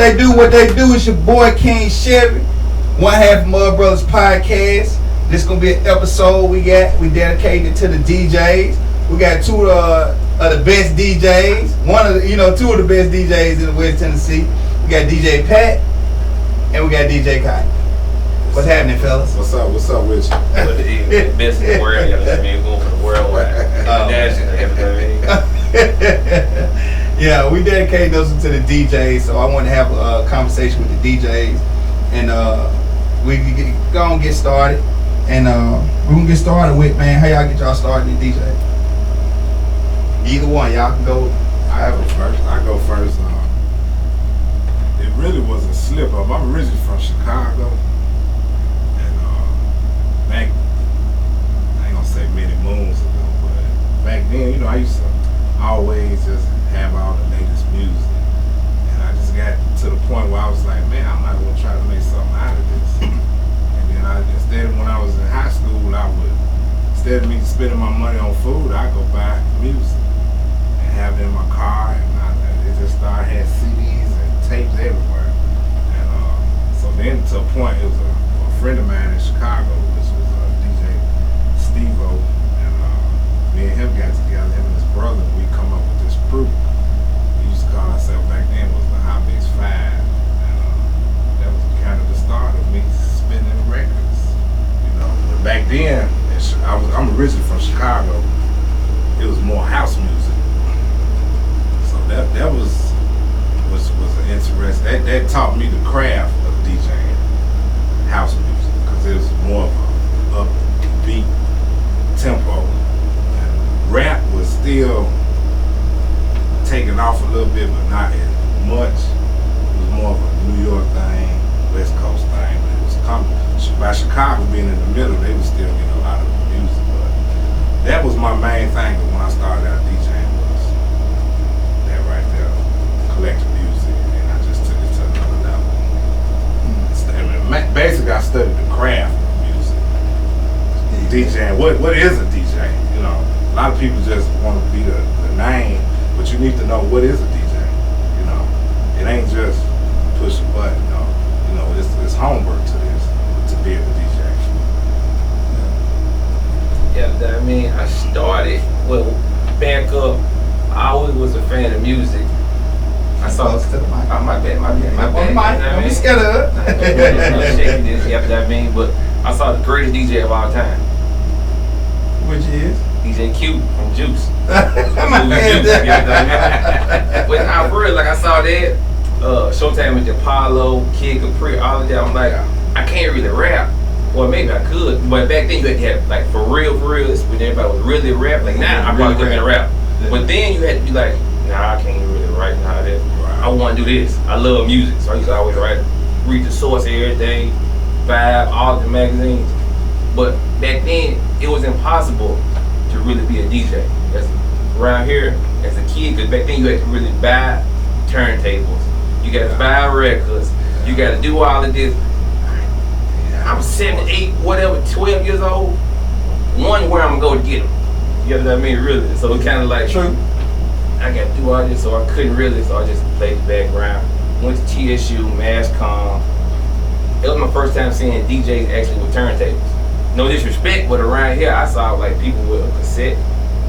they do? What they do is your boy King Chevy, one half of Muddbrothers podcast. This gonna be an episode we dedicated to the DJs. We got two of the best DJs. Two of the best DJs in the West Tennessee. We got DJ Pat and we got DJ Kai. What's happening, fellas? What's up with you? The best in the world, you know what I mean? Going for the worldwide. International, you know what I mean? Yeah, we dedicate those to the DJs, so I want to have a conversation with the DJs, and we can go and get started. And we're gonna get started with, man, how y'all get y'all started in DJ? Either one, y'all can go. I go first. It really was a slip up. I'm originally from Chicago, and back, I ain't gonna say many moons ago, but back then, I used to always just have all the latest music, and I just got to the point where I was like, man, I might as well try to make something out of this. And then instead of when I was in high school, instead of me spending my money on food, I go buy music and have it in my car, and it just started had CDs and tapes everywhere. And so then to a point, it was a friend of mine in Chicago, which was DJ Steve-O, and me and him got together, him and his brother, and we come up with this crew. We used to call ourselves back then was the Hot Mix 5, and that was kind of the start of me spinning records. But back then, I'm originally from Chicago. It was more house music, so that was an interest. That taught me the craft of DJing house music, because it was more of a upbeat tempo. And rap was still taking off a little bit, but not as much. It was more of a New York thing, West Coast thing. But it was coming by Chicago being in the middle. They was still getting a lot of music, but that was my main thing when I started out DJing, was that right there, collecting music, and I just took it to another level. Basically, I studied the craft of music. DJing, what is a DJ? A lot of people just want to be the name, but you need to know what is a DJ. It ain't just push a button. It's homework to this, to be able to DJ. Yeah, I mean, I started, back up, I always was a fan of music. I saw Close to the mic. my bad. Don't be scared of it. Shaking this, you know what I mean? But I saw the greatest DJ of all time, Which is? DJ Q from Juice. My man. But I really, I saw that Showtime with Apollo, Kid Capri, all of that. I'm like, I can't really rap. Well, maybe I could, but back then you had to have, for real, it's when everybody was really rap. Now I probably couldn't rap. Yeah. But then you had to be like, nah, I can't really write now. I want to do this. I love music, so I used to always read the Source every day, Vibe, all the magazines. But back then, it was impossible to really be a DJ. Around here, as a kid, because back then you had to really buy turntables. You got to buy records. You got to do all of this. I'm 7, 8, whatever, 12 years old. One where I'm going to go to get them. You know what I mean? Really. So it's kind of like, true. I got to do all this, so I couldn't really, so I just played the background. Went to TSU, MassCom. It was my first time seeing DJs actually with turntables. No disrespect, but around here I saw people with a cassette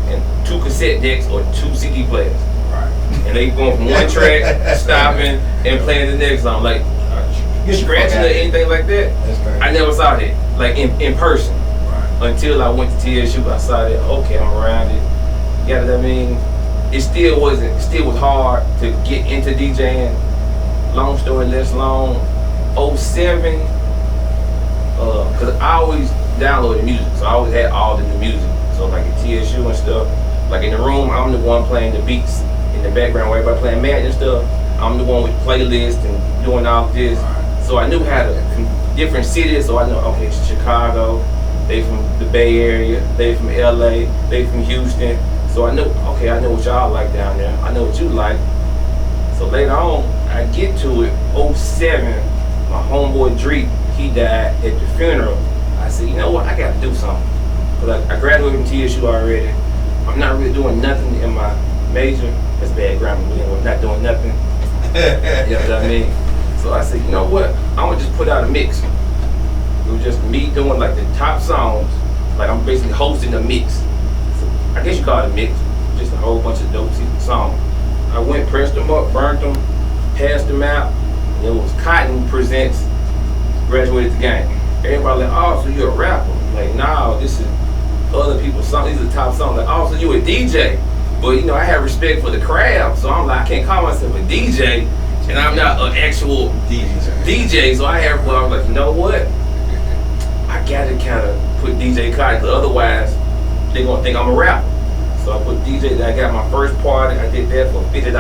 and 2 cassette decks or 2 CD players. Right. And they going from one track, stopping, and playing the next song. Scratching or anything like that. I never saw that, in person. Right. Until I went to TSU, I saw that, okay, I'm around it. You know what I mean? It still was hard to get into DJing. Long story less long, 07, because I always downloaded music, so I always had all the new music. So at TSU and stuff, in the room, I'm the one playing the beats in the background where everybody playing Madden and stuff. I'm the one with playlists and doing all of this. So I knew how to, from different cities, so I know, okay, Chicago, they from the Bay Area, they from LA, they from Houston. So I knew, okay, I know what y'all like down there. I know what you like. So later on, I get to it, 07, my homeboy Drake, he died at the funeral. I said, you know what, I gotta do something. Because I graduated from TSU already. I'm not really doing nothing in my major. That's bad grammar, not doing nothing. You know what I mean? So I said, you know what? I'm gonna just put out a mix. It was just me doing like the top songs. Like I'm basically hosting a mix. So I guess you call it a mix. Just a whole bunch of dope songs. I went, pressed them up, burnt them, passed them out. And it was Cotton Presents Graduated the Game. Everybody like, oh, so you're a rapper? Like, nah, this is other people's songs. These are the top songs. Like, oh, so you a DJ? But you know, I have respect for the craft, so I'm like, I can't call myself a DJ, and I'm not an actual DJ. So I was like, you know what? I gotta kind of put DJ Cotton, because otherwise they're gonna think I'm a rapper. So I put DJ. I got my first party. I did that for $50.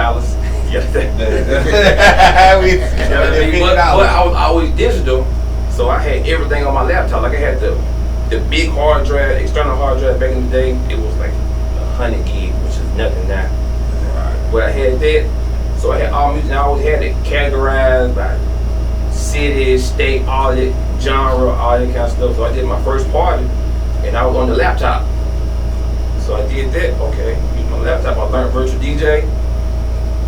But I was always digital, so I had everything on my laptop. Like I had the big hard drive, external hard drive back in the day. It was like 100 gig, which is nothing now. Right. But I had that, so I had all music. I always had it categorized by city, state, all that genre, all that kind of stuff. So I did my first party, and I was on the laptop. So I did that. Okay, use my laptop. I learned virtual DJ.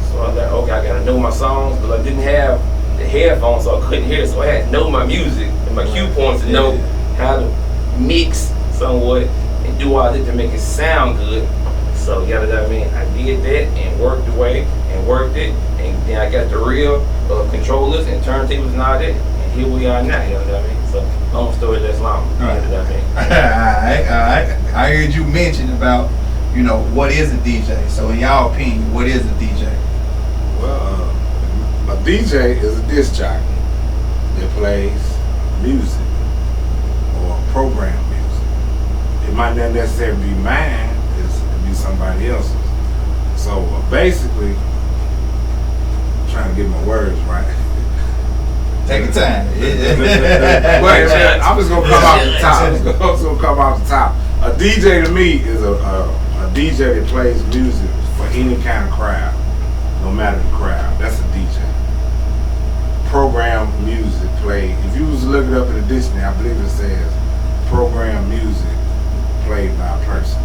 So I was like, okay, I gotta know my songs, but I didn't have the headphones, so I couldn't hear it. So I had to know my music and my cue points to know how to mix somewhat and do all that to make it sound good. So you know what I mean? I did that and worked away and worked it, and then I got the real controllers and turntables and all that, and here we are now. You know what I mean? So long story less long. You know what I mean? Alright. I heard you mention about, you know, what is a DJ. So in y'all opinion, what is a DJ? Well, a DJ is a disc jockey that plays music or program music. It might not necessarily be mine, it be somebody else's. So basically, I'm trying to get my words right. Take your time. I'm just gonna come off the top. I'm just gonna come off the top. A DJ to me is a DJ that plays music for any kind of crowd, no matter the crowd. That's a DJ. Program music played. If you was to look it up in the dictionary, I believe it says program music played by a person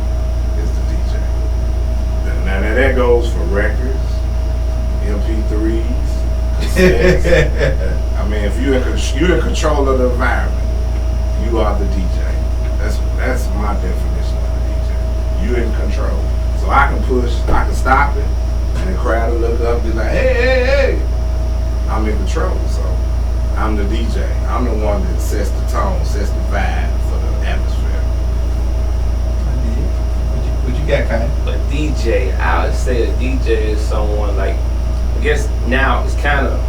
is the DJ. Now that goes for records, MP3s, cassettes. I mean, if you're in control of the environment, you are the DJ. That's my definition of a DJ. You're in control. So I can push, I can stop it, and the crowd will look up and be like, hey. I'm in control, so I'm the DJ. I'm the one that sets the tone, sets the vibe for the atmosphere. What you got, Kyle? A DJ, I would say a DJ is someone like, I guess now it's kind of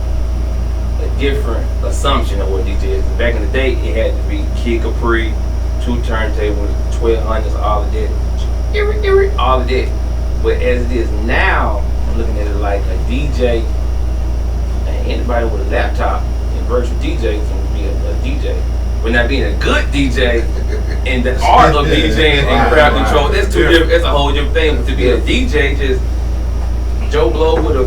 a different assumption of what DJ is. Back in the day, it had to be Kid Capri, 2 turntables, 1200s, all of that, all of that. But as it is now, I'm looking at it like a DJ. Anybody with a laptop and virtual DJ can be a DJ. But not being a good DJ and the art of DJing and crowd control, that's two different. That's a whole different thing. But to be a DJ, just Joe Blow with a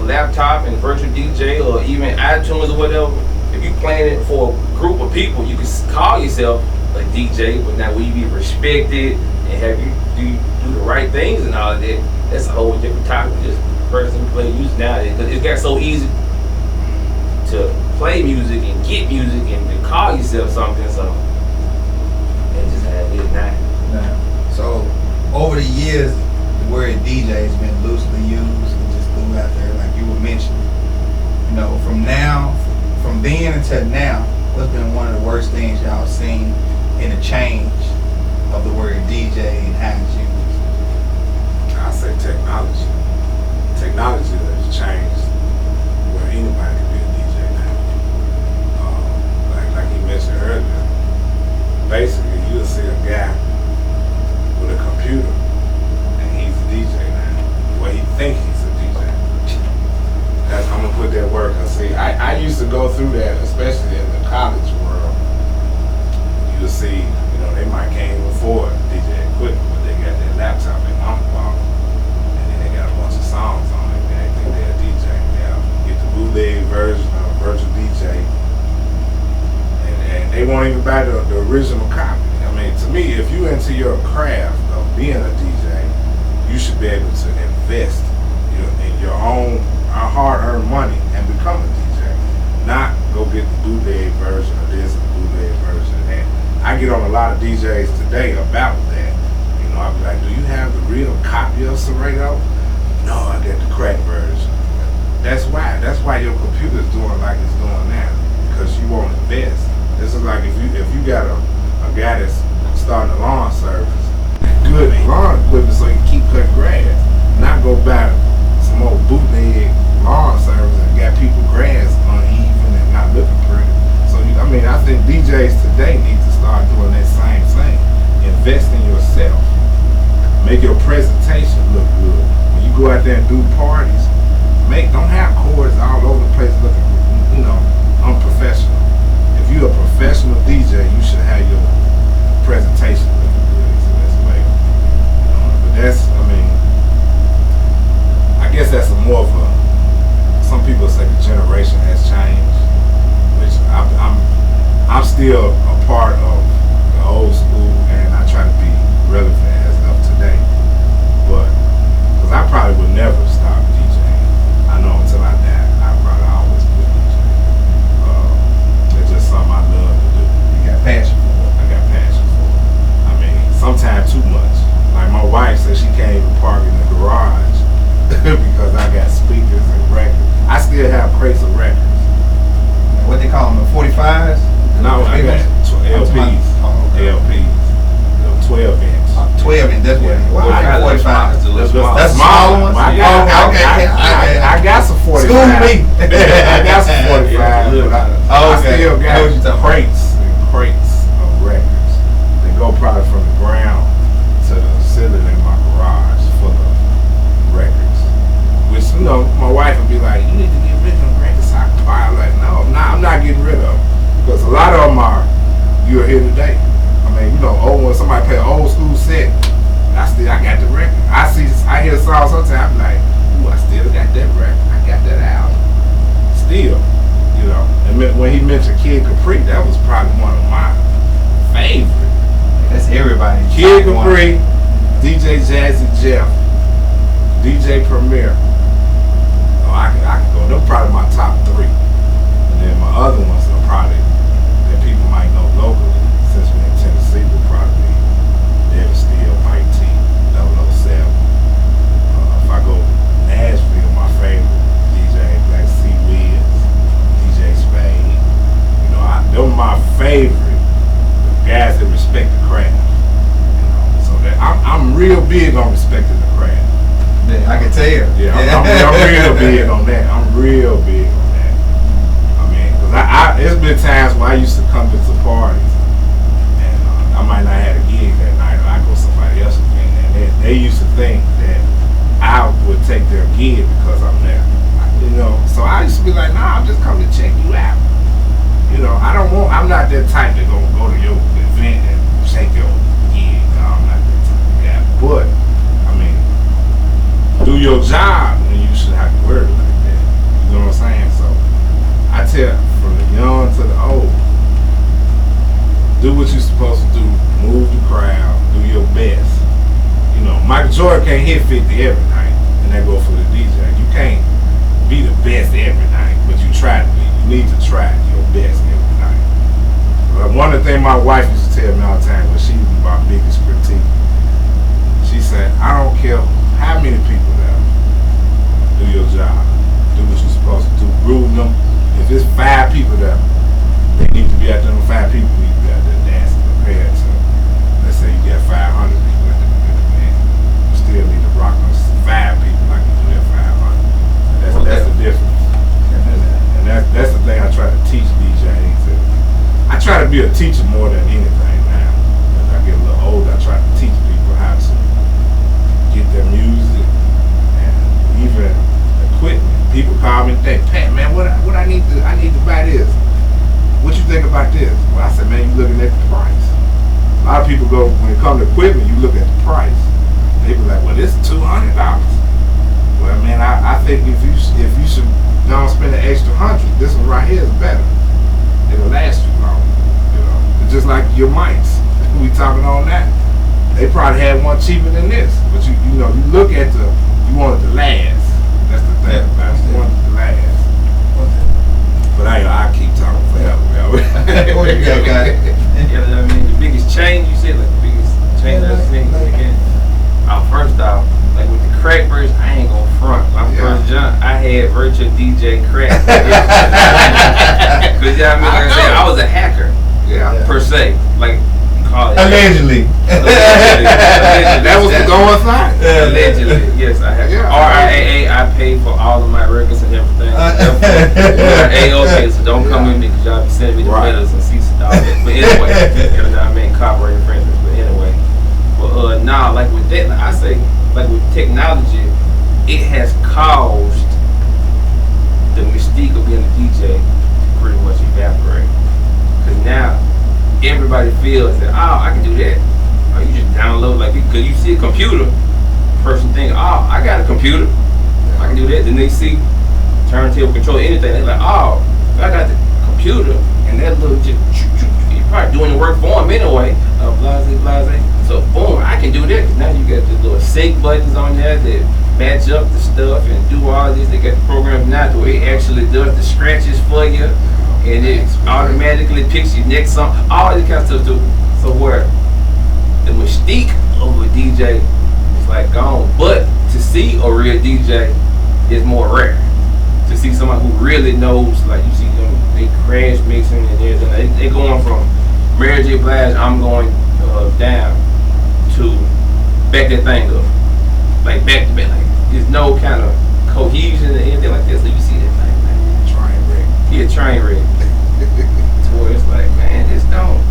laptop and virtual DJ, or even iTunes or whatever. If you playing it for a group of people, you can call yourself a DJ. But now, will you be respected and have you do the right things and all of that? That's a whole different topic. Just person play music nowadays, because it got so easy to play music and get music and to call yourself something, so that's just how it is now. So over the years, the word DJ has been loosely used and just threw out there, like you were mentioning. You know, from then until now, what's been one of the worst things y'all seen in the change of the word DJ and how it's used? I say technology. Technology has changed where anybody can be a DJ now. Like he mentioned earlier, basically you'll see a guy with a computer and he's a DJ now. Well, he think he's a DJ. I'm gonna put that word. Cause see, I used to go through that, especially in the college world. You'll see, you know, they might can't even afford DJ equipment, but they got their laptop and mama bought and then they got a bunch of songs on it, and they think they're a DJ. They'll get the bootleg version of virtual DJ, and they won't even buy the original copy. I mean, to me, if you're into your craft of being a DJ, you should be able to invest in your own hard-earned money and become a DJ. not go get the bootleg version of this and the bootleg version of that. I get on a lot of DJs today about that. You know, I'll be like, do you have the real copy of Serrato? No, I got the crack version. That's why your computer's doing like it's doing now, because you won't invest. This is like if you got a guy that's starting a lawn service, good lawn equipment so you can keep cutting grass, not go buy some old bootleg lawn service and got people grass uneven and not looking pretty. So I think DJs today need to start doing that same thing. Invest in yourself. Make your presentation look good. When you go out there and do parties, don't have cords all over the place looking, unprofessional. If you're a professional DJ, you should have your presentation looking good. So that's the way. But I guess that's more of a. Some people say the generation has changed, which I'm still a part of the old school, and I try to be relevant as of today. But because I probably would never stop DJing. I know until I die, I probably always be a DJ. It's just something I love to do. You got passion for it. I got passion for it. Sometimes too much. Like my wife said, she can't even park in the garage because I got speakers and records. I still have crates of records. What they call them, the 45s? No, I got LPs. Oh, okay. LPs. 12 inch. 12 inch, that's what it is. Well, I got 45s. That's smaller ones? I got some 45s. School me. I got some 45s, but I still got crates and crates of records. They go probably from the ground to the ceiling in my garage full of records. Which, my wife would be like, you need to get rid of them records. I'm like, no, I'm not getting rid of them. Because a lot of them are, you're here today. Old when somebody play an old school set, I got the record. I hear a song sometimes, I'm like, ooh, I still got that record. I got that album. Still, And when he mentioned Kid Capri, that was probably one of my favorite. That's everybody. Kid Capri, DJ Jazzy Jeff, DJ Premier. I can go. They're probably my top 3. And then my other ones are probably that people might know locally, since we're in Tennessee, would probably be David Steele, Mike T, 007. If I go Nashville, my favorite DJ, Black C. Wiz, DJ Spade. They're my favorite guys that respect the craft. So that I'm real big on respecting the craft. Yeah, I can tell. Yeah, I'm real big on that. I'm real big on that. Because there's been times when I used to come to some parties, and I might not have a gig that night, or I go somebody else again, and they used to think that I would take their gig because I'm there. So I used to be like, nah, I'm just coming to check you out. I'm not that type that gonna go to your event and take your gig. No, I'm not that type of guy. But do your job, and you should have to worry like that. You know what I'm saying? So I tell from the young to the old, do what you're supposed to do. Move the crowd. Do your best. Michael Jordan can't hit 50 every night, and that go for the DJ. You can't be the best every night, but you try to be. You need to try your best every night. One of the things my wife used to tell me all the time, when she was my biggest critique, she said, I don't care how many people there, do your job. Do what you're supposed to do. Rule them. If it's 5 people there, they need to be out there. 5 people need to be out there dancing compared to, let's say you got 500 people at the event. You still need to rock those 5 people like you do at 500. That's the difference. And that's the thing I try to teach DJs. I try to be a teacher more than anything now. As I get a little older, I try to teach people how to get their music and even equipment. People call me and think, Pat, man, what I need to buy this. What you think about this? Well, I said, man, you looking at the price. A lot of people go, when it comes to equipment, you look at the price. They be like, well, this is $200. Well, man, I think if you should don't spend an extra $100, this one right here is better. It'll last you long. It's just like your mics. We talking on that. They probably had one cheaper than this, but you look at you want it to last. That's the thing about it. You want it to last. But But I keep talking forever. What you got? Yeah, I mean, the biggest change you said, like the biggest change I've seen again. First off, like with the crack verse, I ain't gonna front. My first jump, I had virtual DJ crack. Cause yeah, I mean, like I said, I was a hacker. Per se, like you call it. Allegedly. That was the going sign. Allegedly, yes, I have. RIAA, I paid for all of my records and everything. Okay, so don't come with me because y'all be sending me the letters and cease and all that. But anyway, you know what I mean, copyright infringement. But anyway, nah, like with that, like I say, like with technology, it has caused the mystique of being a DJ to pretty much evaporate. Because now everybody feels that, oh, I can do that. Or you just download, like, because you see a computer, person think, oh, I got a computer, I can do that. Then they see turntable control, anything, they're like, oh, I got the computer, and that little just, you're probably doing the work for them anyway, blase. So boom, I can do that. Now you got the little sync buttons on there that match up the stuff and do all this. They got the program now to where it actually does the scratches for you, and it automatically picks your next song, all this kind of stuff too. So where the mystique of a DJ is like gone, but to see a real DJ is more rare. To see someone who really knows, like you see them, they crash mixing and everything. They going from Mary J. Blige, I'm going down to back that thing up, like back to back. Like there's no kind of cohesion or anything like this. So you see that thing, like Train wreck. Yeah, train wreck. To where it's like, man, this don't.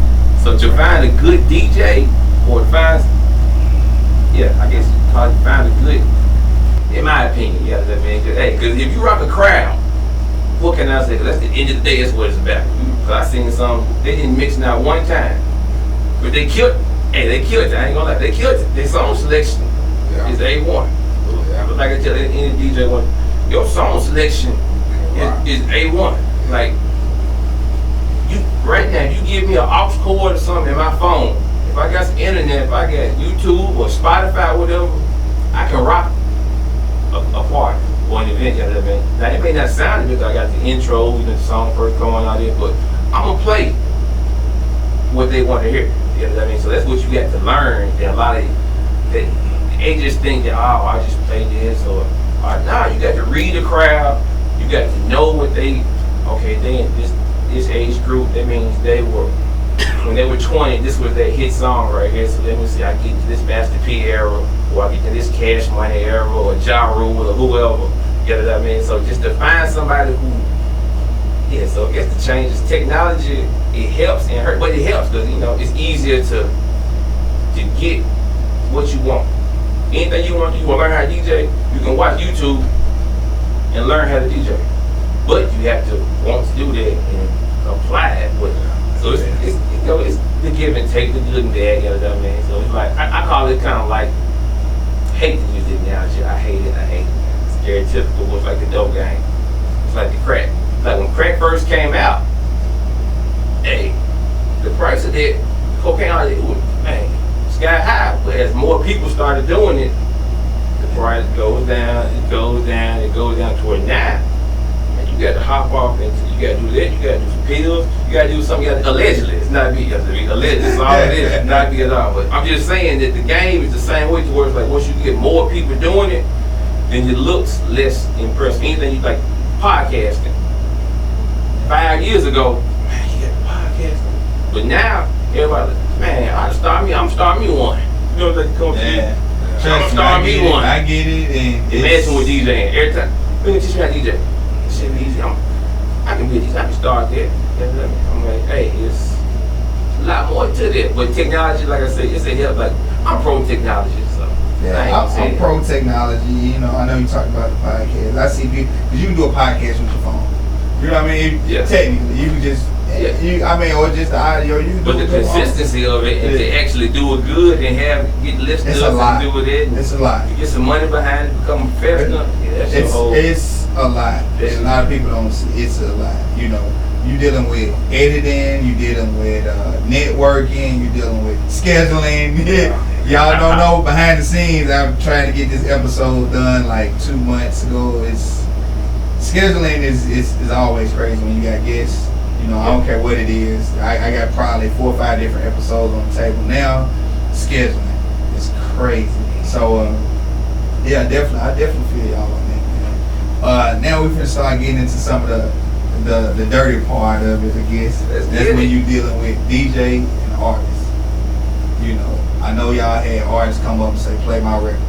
So to find a good DJ or to find, I guess you call it find a good. In my opinion, I mean, because if you rock a crowd, what can I say? Because that's the end of the day, that's what it's about. Because I seen some, they didn't mix it out one time, but they killed. Hey, they killed it. I ain't gonna lie, they killed it. Their song selection is A1. But like I tell any DJ one, your song selection is A1. Like you right now, you give me an aux cord or something in my phone. If I got some internet, if I got YouTube or Spotify, or whatever, I can rock a party or an event. Now it may not sound because I got the intro, the song first going out there, but I'm gonna play what they want to hear. You know what I mean? So that's what you got to learn. That a lot of they just think that, oh, I just play this or nah, you got to read the crowd. You got to know what they they in this age group. That means they were when they were 20. This was their hit song right here. So let me see, I get to this Master P era, or I get to this Cash Money era, or Ja Rule, or whoever. You know what I mean? So just to find somebody who, so I guess the changes, technology, it helps and hurt, but it helps because it's easier to get what you want. Anything you want to learn how to DJ, you can watch YouTube and learn how to DJ. But you have to want to do that and apply it. So it's the give and take, the good and bad. You know what I mean? So it's like I call it kind of like, hate to use the analogy. I hate it. It's stereotypical. It's like the dope game. It's like the crack. Like when crack first came out, the price of that cocaine out there was sky high. But as more people started doing it, the price goes down, it goes down to where now, man, you got to hop off and you got to do that. You got to do some pills. You got to do something. Allegedly, it's not me. Allegedly, it's all it is. It's not me at all. But I'm just saying that the game is the same way. Towards like once you get more people doing it, then it looks less impressive. Anything you like podcasting. 5 years ago, man, you got podcasting. But now, everybody, man, I'm starting me one. You know what they come to me? I'm starting me one. I get it. And imagine with DJing. Every time, man, teach me how to DJ. This shit easy. I can be a DJ. I can start there. I'm like, it's a lot more to that. But technology, like I said, it's a help. Like, I'm pro technology, so. I'm pro technology. I know you talked about the podcast. I see people, because you can do a podcast with your phone. You know what I mean? Technically, you can just, or just the audio. You can but the consistency of it, and to actually do it good and get listeners and do it, it's a lot. You get some money behind it, become a professional. It's a lot. A lot of people don't see. It's a lot. You dealing with editing, you dealing with networking, you dealing with scheduling. Y'all don't know behind the scenes. I'm trying to get this episode done like 2 months ago. It's scheduling is always crazy when you got guests. You know, I don't care what it is. I got probably 4 or 5 different episodes on the table now. Scheduling is crazy. So yeah, I definitely feel y'all on that, man. Now we finna start getting into some of the dirty part of it, I guess. That's when you dealing with DJ and artists. You know, I know y'all had artists come up and say, play my record.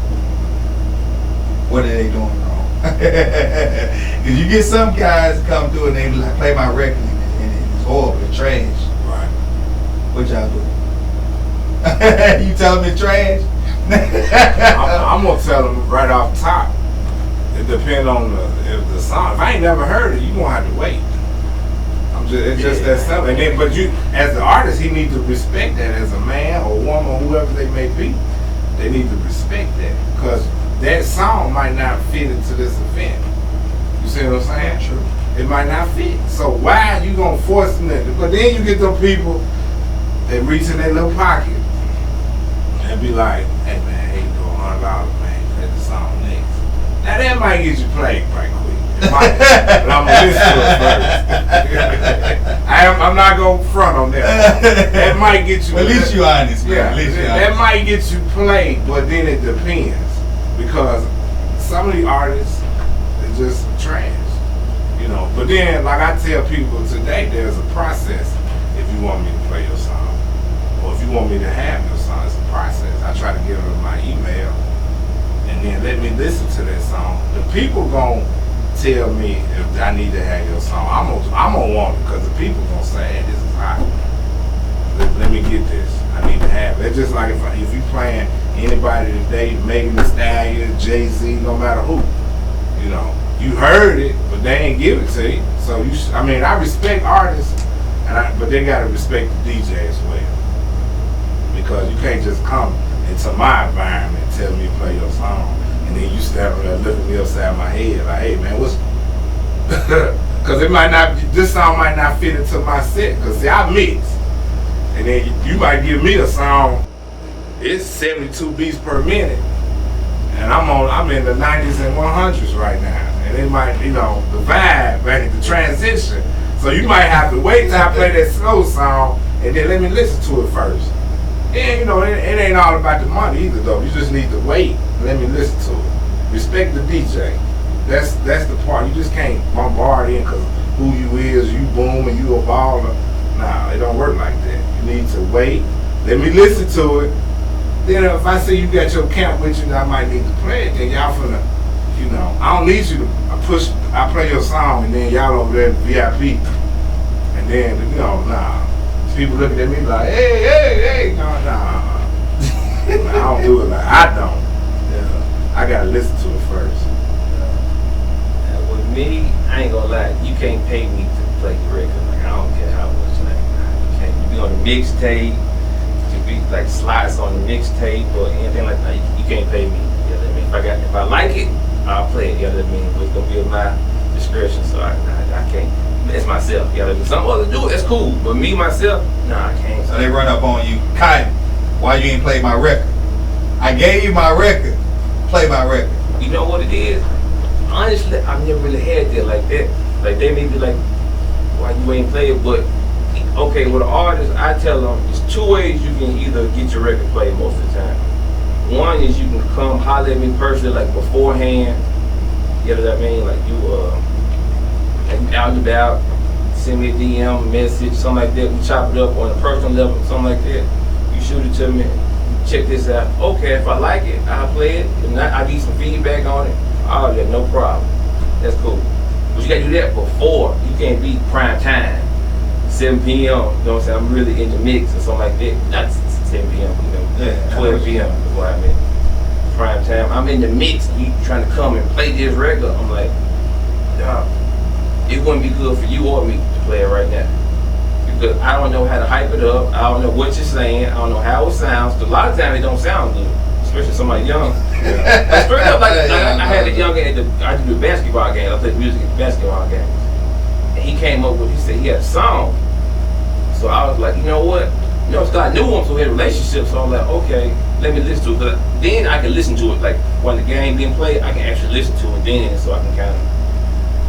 What are they doing wrong? Because you get some guys come through and they be like, play my record, and it's horrible, it's trash. Right. What y'all do? You tell them it's trash? I'm gonna tell them right off top. It depends on if the song. If I ain't never heard it, you gonna have to wait. It's just that simple. And then, but you, as the artist, he needs to respect that. As a man or woman or whoever they may be, they need to respect that, because that song might not fit into this event. You see what I'm saying? True. It might not fit. So why are you gonna force them that? But then you get those people that reach in their little pocket and be like, "Hey man, hey, go $100, man, play the song next." Now that might get you played right quick. It might, but I'm gonna listen to it first. I'm not gonna front on that. That might get you. Well, at least you honest, man. Yeah, at least you that honest. might get you played, but then it depends, because some of the artists are just trash, you know. But then, like I tell people today, there's a process. If you want me to play your song, or if you want me to have your song, it's a process. I try to give them my email, and then let me listen to that song. The people gon' tell me if I need to have your song. I'm gonna want it, because the people gonna say, "Hey, this is hot. Let me get this. I need to have it." It's just like if you playing anybody today, Megan Thee Stallion, Jay-Z, no matter who, you know, you heard it, but they ain't give it to you. So I respect artists, but they gotta respect the DJ as well, because you can't just come into my environment and tell me to play your song, and then you stand there looking me upside my head like, "Hey man, what's?" Because this song might not fit into my set. Because see, I mix, and then you might give me a song. It's 72 beats per minute, and I'm in the 90s and 100s right now, and it might, you know, the vibe, right, the transition. So you might have to wait till I play that slow song, and then let me listen to it first. And you know, it ain't all about the money either, though. You just need to wait and let me listen to it. Respect the DJ. That's the part. You just can't bombard in because who you is, you boom, and you a baller. Nah, it don't work like that. You need to wait. Let me listen to it. Then if I see you got your camp with you, I might need to play it. Then y'all finna, you know, I don't need you to I play your song, and then y'all over there VIP. And then, you know, nah. People looking at me like, hey, no. I don't do it like I don't. Yeah. I gotta listen to it first. With me, I ain't gonna lie, you can't pay me to play the record. Like, I don't care how much. Like, you can't. You be on the mixtape, you be like slots on the mixtape or anything like that. You can't pay me. You know what I mean? If I like it, I'll play it. You know what I mean? But it's gonna be at my discretion, so I can't. It's myself. You know what I mean? Some others do it. It's cool, but me myself, nah, I can't. So they run up on you, Kai, why you ain't play my record? I gave you my record. Play my record. You know what it is? Honestly, I've never really had that like that. Like, they may be like, why you ain't play it? But, okay, with an artist, I tell them, there's 2 ways you can either get your record played most of the time. One is you can come holler at me personally, like beforehand. You know what I mean? Like, you out and about, send me a DM, message, something like that. We chop it up on a personal level, something like that. You shoot it to me. Check this out. Okay, if I like it, I'll play it. If not, I'll give you some feedback on it. Oh yeah, no problem. That's cool. But you gotta do that before. You can't be prime time. 7 p.m. You know what I'm saying? I'm really in the mix or something like that. Not 7 p.m. You know, Yeah, 12 p.m. is what I mean. Prime time. I'm in the mix. You trying to come and play this record? I'm like, nah. It wouldn't be good for you or me to play it right now, because I don't know how to hype it up. I don't know what you're saying. I don't know how it sounds. Cause a lot of times it don't sound good, especially somebody young. Like, straight up, like I had a young at I do the basketball game. I play music at the basketball games, and he came up with. He said he had a song. So I was like, you know what? You know, I knew him, so we had a relationship. So I'm like, okay, let me listen to it. Cause then I can listen to it. Like when the game being played, I can actually listen to it then, so I can kind of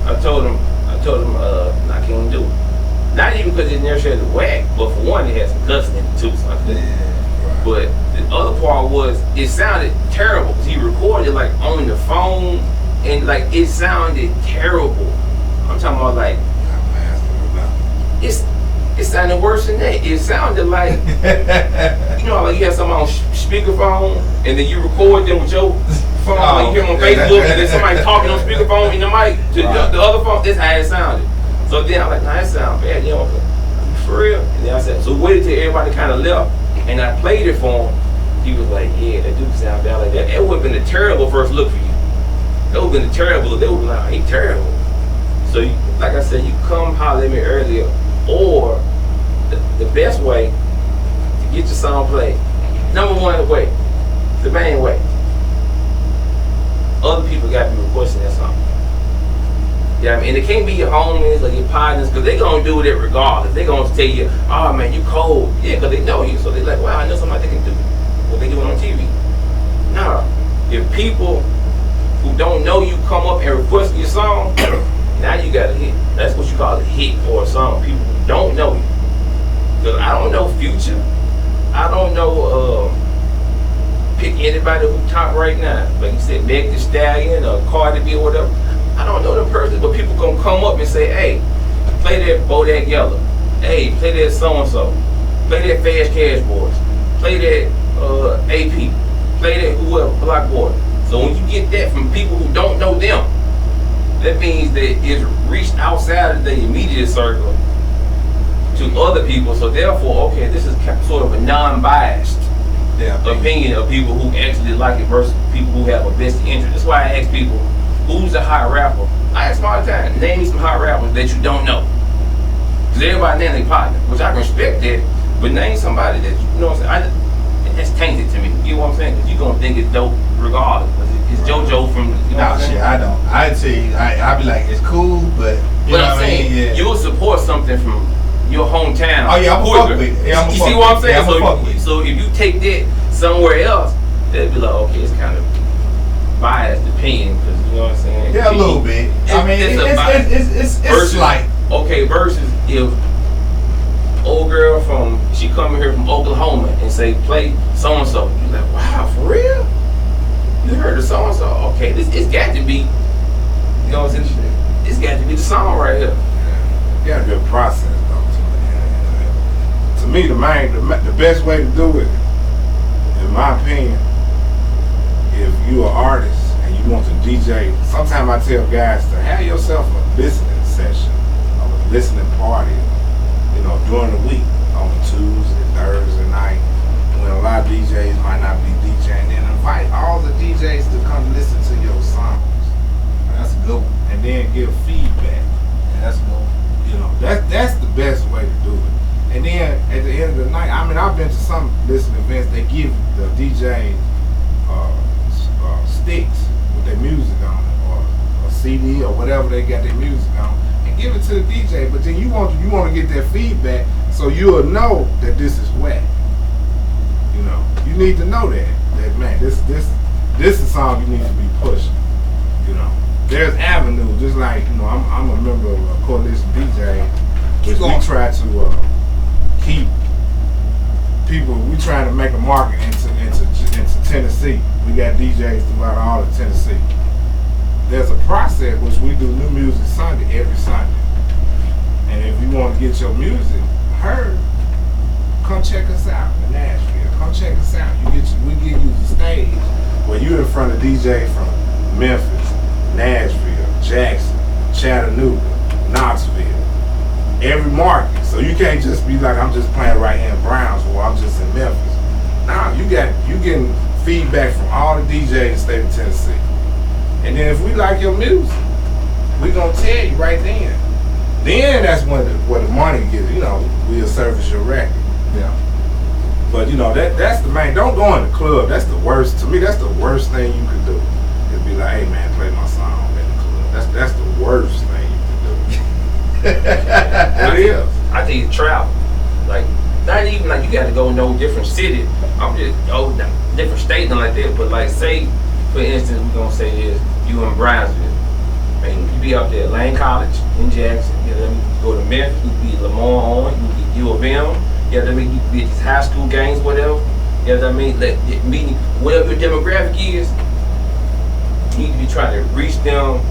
I told him, I can't do it. Not even because it's necessarily whack, but for one, it has some cussing in it too. So I couldn't. Right. But the other part was, it sounded terrible because he recorded like on the phone, and like it sounded terrible. I'm talking about like, it sounded worse than that. It sounded like, you know, like you have someone on speakerphone, and then you record them with your phone, like you hear them on Facebook, and then somebody talking on speakerphone in the mic to the other phone. That's how it sounded. So then I'm like, nah, that sound bad. You know, for real? And then I said, so waited till everybody kind of left, and I played it for him. He was like, yeah, that do sound bad like that. It would have been a terrible first look for you. That would have been a terrible look. They would have been like, he terrible. So, you, like I said, you come holler at me earlier, or the best way to get your song played, number one way, the main way, other people got to be requesting that song. Yeah, I mean, and it can't be your homies or your partners, because they're going to do it regardless. They're going to tell you, oh man, you cold. Yeah, because they know you. So they're like, wow, I know somebody that can do what they doing on TV. Nah, if people who don't know you come up and request your song, now you got a hit. That's what you call a hit or a song. People who don't know you. Because I don't know Future. I don't know, pick anybody who top right now. Like you said, Meg Thee Stallion or Cardi B or whatever. I don't know the person, but people gonna come up and say, hey, play that Bodak Yellow. Hey, play that so-and-so. Play that Fast Cash Boys. Play that AP. Play that whoever, Block Boy. So when you get that from people who don't know them, that means that it's reached outside of the immediate circle to other people. So therefore, okay, this is sort of a non-biased opinion of people who actually like it versus people who have a vested interest. That's why I ask people, who's a hot rapper? I ask them all the time, name me some hot rappers that you don't know. Because everybody name their partner, which I can respect that, but name somebody that, you know what I'm saying, that's tainted to me. You know what I'm saying? Because you're going to think it's dope regardless. It's JoJo from, you know what I'm saying? Shit, I don't. I'd say, I'd be like, it's cool, but, you know I'm what I mean? saying, you'll support something from your hometown. Oh yeah, I'm fuck with it. Yeah, you see what I'm saying? Yeah, so if you take that somewhere else, they'd be like, okay, it's kind of biased opinion, because you know what I'm saying? Yeah, a little bit. I mean, it's like, okay, versus if old girl she coming here from Oklahoma and say, play so and so, you're like, wow, for real? You heard of so and so? Okay, it's got to be, you know what I'm saying? It's got to be the song right here. You got a good process though. To me, the best way to do it, in my opinion, if you're an artist and you want to DJ, sometimes I tell guys to have yourself a listening session or a listening party, you know, during the week, on a Tuesday, Thursday night, when a lot of DJs might not be DJing, then invite all the DJs to come listen to your songs. that's a good one. And then give feedback. Yeah, that's a good one. You know, that's the best way to do it. And then at the end of the night, I mean, I've been to some listening events. They give the DJs sticks with their music on it, or a CD or whatever they got their music on, and give it to the DJ. But then you want to get that feedback so you'll know that this is whack. You know, you need to know that man, this is a song you need to be pushing. You know, there's avenues. Just like, you know, I'm a member of a coalition DJ, which we try to keep people. We trying to make a market into Tennessee. We got DJs throughout all of Tennessee. There's a process which we do New Music Sunday every Sunday. And if you want to get your music heard, come check us out in Nashville. Come check us out. We give you the stage where you're in front of DJs from Memphis, Nashville, Jackson, Chattanooga, Knoxville, every market. So you can't just be like, I'm just playing right here in Brownsville, I'm just in Memphis. Nah, you getting feedback from all the DJs in the state of Tennessee. And then if we like your music, we gonna tell you right then. Then that's when where the money gets, you know, we'll service your record. Yeah. But you know, that's the main, don't go in the club. That's the worst, to me, that's the worst thing you could do. Is be like, hey man, play my song in the club. That's the worst thing you could do. It is. I think it's travel. Like, not even like you got to go no different city. I'm just different state and like that. But like, say for instance, we're gonna say this: you in Brownsville, Man, you be up there at Lane College in Jackson. You know what I mean? You go to Memphis, you be Lamar on, you be U of M. You know what I mean? You be at these high school games, whatever. You know what I mean? Meaning, whatever your demographic is, you need to be trying to reach them,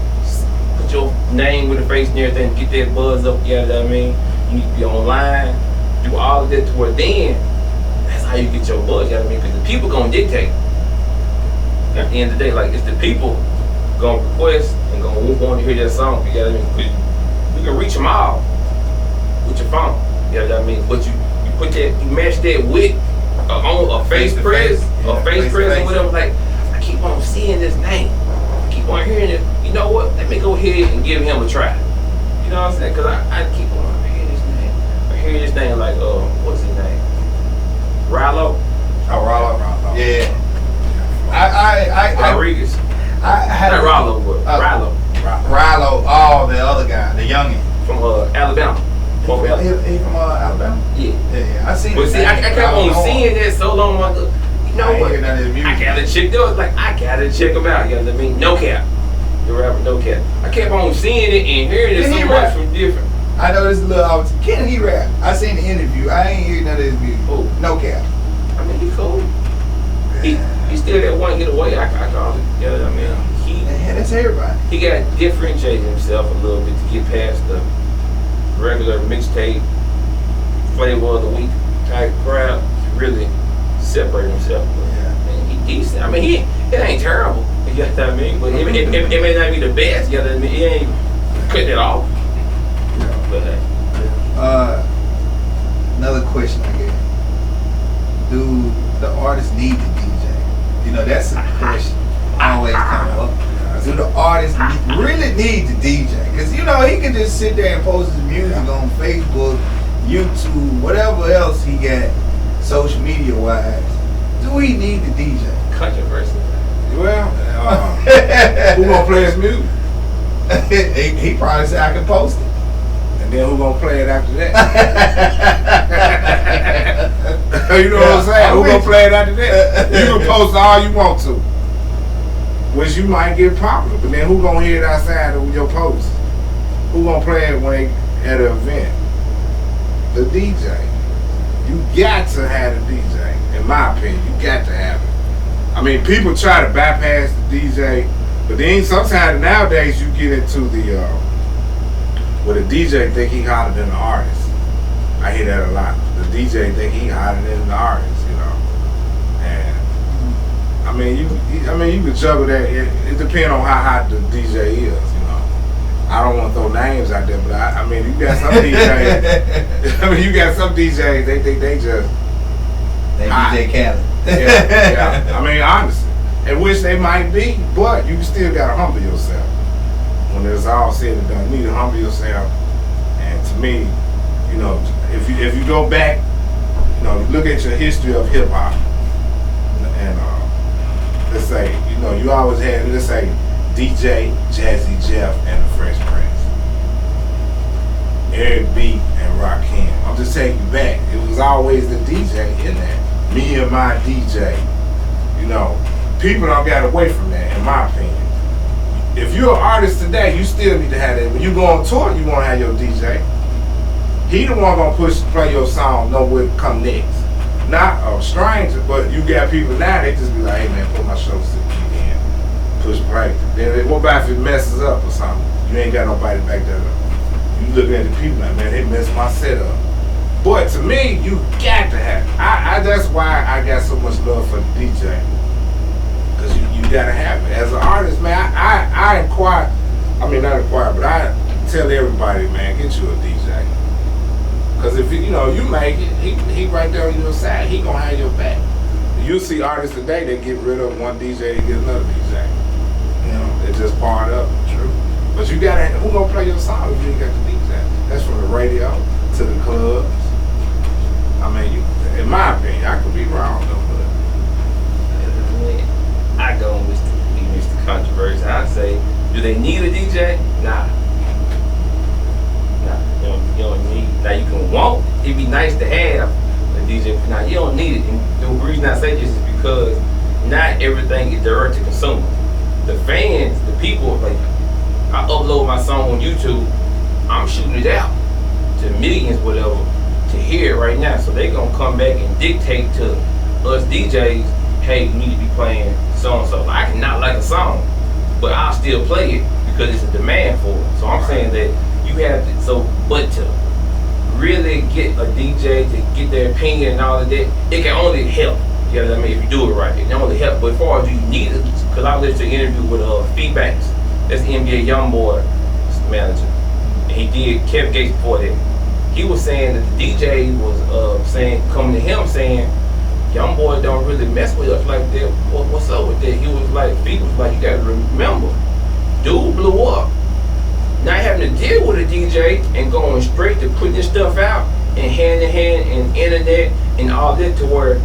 put your name with a face and everything, get that buzz up. You know what I mean? You need to be online, do all of that to where then, that's how you get your buzz. You know what I mean? Because the people gonna dictate. At the end of the day, like, it's the people gonna request and gonna want to hear that song. You know what I mean? We can reach them all with your phone. You know what I mean? But you put that, you match that with on a face press, or face press or whatever. Like, I keep on seeing this name, I keep on hearing it. You know what? Let me go ahead and give him a try. You know what I'm saying? Cause I keep on hearing this name. I hear this name like, what's his name? Rallo. Oh, Rollo. Yeah. Rodriguez. I had Not Rollo, but Rallo. Rollo. Oh, the other guy, the youngin. From Alabama. He from Alabama? Yeah. I seen. But see, I kept on seeing that so long. You know what? I gotta check those. Like, I gotta check them out. You know what I mean? No cap. The rapper, no cap. I kept on seeing it and hearing it so much from different. I know this little. Can he rap? I seen the interview. I ain't hear none of his music. Oh. No cap. I mean, he cool. He still got one hit away. I call it. You know what I mean? That's everybody. He got to differentiate himself a little bit to get past the regular mixtape flavor of the week type crowd. To really separate himself. Yeah. And he decent. I mean, it ain't terrible. You know what I mean? But it may not be the best. You know what I mean? He ain't cutting it off. Yeah. But hey. Another question I get. Do the artists need the DJ? You know, that's a question always come up. Do the artists really need the DJ? Because, you know, he can just sit there and post his music on Facebook, YouTube, whatever else he got, social media wise. Do he need the DJ? Controversy. Well, who gonna play his music? he probably said I can post it. And then who gonna play it after that? You know what I'm saying? Who gonna play it after that? You can post all you want to, which you might get popular, but then who gonna hear it outside of your post? Who gonna play it when at an event? The DJ. You got to have the DJ, in my opinion. You got to have it. I mean, people try to bypass the DJ, but then sometimes nowadays you get into the where the DJ think he hotter than the artist. I hear that a lot. The DJ think he hotter than the artist, you know. And I mean, you can juggle that. It depends on how hot the DJ is, you know. I don't want to throw names out there, but I mean, you got some DJs. I mean, you got some DJs. They think they just DJ Khaled. yeah. I mean, honestly, and which they might be, but you still gotta humble yourself. When it's all said and done, you need to humble yourself. And to me, you know, if you go back, you know, look at your history of hip hop, and let's say, you know, you always had, let's say, DJ, Jazzy Jeff, and the Fresh Prince, Eric B. and Rakim. I'm just taking you back. It was always the DJ in there. Me and my DJ. You know, people don't get away from that, in my opinion. If you're an artist today, you still need to have that. When you go on tour, you want to have your DJ. He the one gonna play your song, know what come next. Not a stranger, but you got people now, they just be like, hey man, put my show CD in. Push play. Then what about if it messes up or something? You ain't got nobody back there. You looking at the people like, man, they messed my setup. But to me, you got to have it. That's why I got so much love for the DJ. Because you got to have it. As an artist, man, I inquire, I mean not inquire, but I tell everybody, man, get you a DJ. Because if you know, you make it, he right there on your side, he gonna have your back. You see artists today, they get rid of one DJ, they get another DJ. You know, it's just part of it, true. But you gotta, who gonna play your song if you ain't got the DJ? That's from the radio to the clubs. I mean, in my opinion, I could be wrong though, but I go with Mr. Controversy. I say, do they need a DJ? Nah. You don't need. Now you can want. It'd be nice to have a DJ. Now you don't need it. And the reason I say this is because not everything is direct to consumer. The fans, the people, like I upload my song on YouTube, I'm shooting it out to millions, whatever, to hear it right now. So they gonna come back and dictate to us DJs, hey, you need to be playing so and so. I cannot like a song, but I'll still play it because it's a demand for it. So I'm saying that you have to, but to really get a DJ to get their opinion and all of that, it can only help. You know what I mean? If you do it right, it can only help. But as far as you need it, because I listened to an interview with Feedbacks, that's the NBA Youngboy manager, and he did Kevin Gates before that. He was saying that the DJ was coming to him saying, Youngboy don't really mess with us like that. What's up with that? He was like, Feed was like, you gotta remember, dude blew up. Not having to deal with a DJ and going straight to putting this stuff out and hand in hand and internet and all that, to where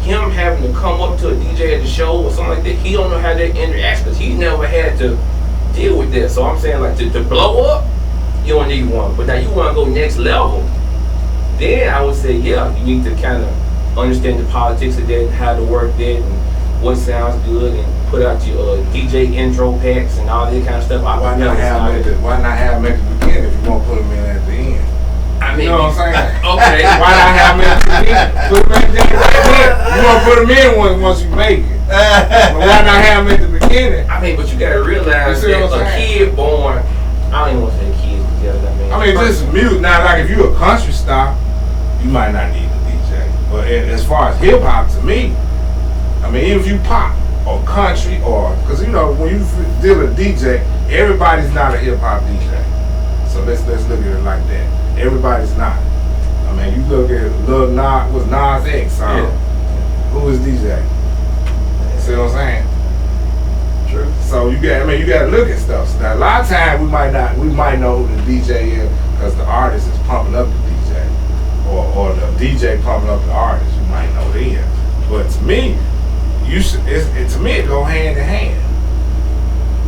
him having to come up to a DJ at the show or something like that, he don't know how that interacts because he never had to deal with that. So I'm saying, like, to blow up, you don't need one. But now you want to go next level, then I would say, yeah, you need to kind of understand the politics of that and how to work that and what sounds good, and put out your DJ intro packs and all that kind of stuff. Why not have them at the beginning if you want to put them in at the end? I mean, you know what I'm saying? Okay. Why not have them at the beginning? Put them at the end. You want to put them in once you make it. But why not have them at the beginning? I mean, but you gotta realize that a kid born, I don't even want to say kids together. I mean just music. Now, like if you a country star, you might not need a DJ. But as far as hip hop, to me, I mean, even if you pop or country or, because you know when you deal with a DJ, everybody's not a hip hop DJ. So let's look at it like that. Everybody's not. I mean, you look at Lil Nas, was Nas X song. Yeah. Who is DJ? See what I'm saying? True. So you got to look at stuff. So now, a lot of times we might know who the DJ is because the artist is pumping up the DJ, or the DJ pumping up the artist. You might know them. But to me, to me it go hand in hand.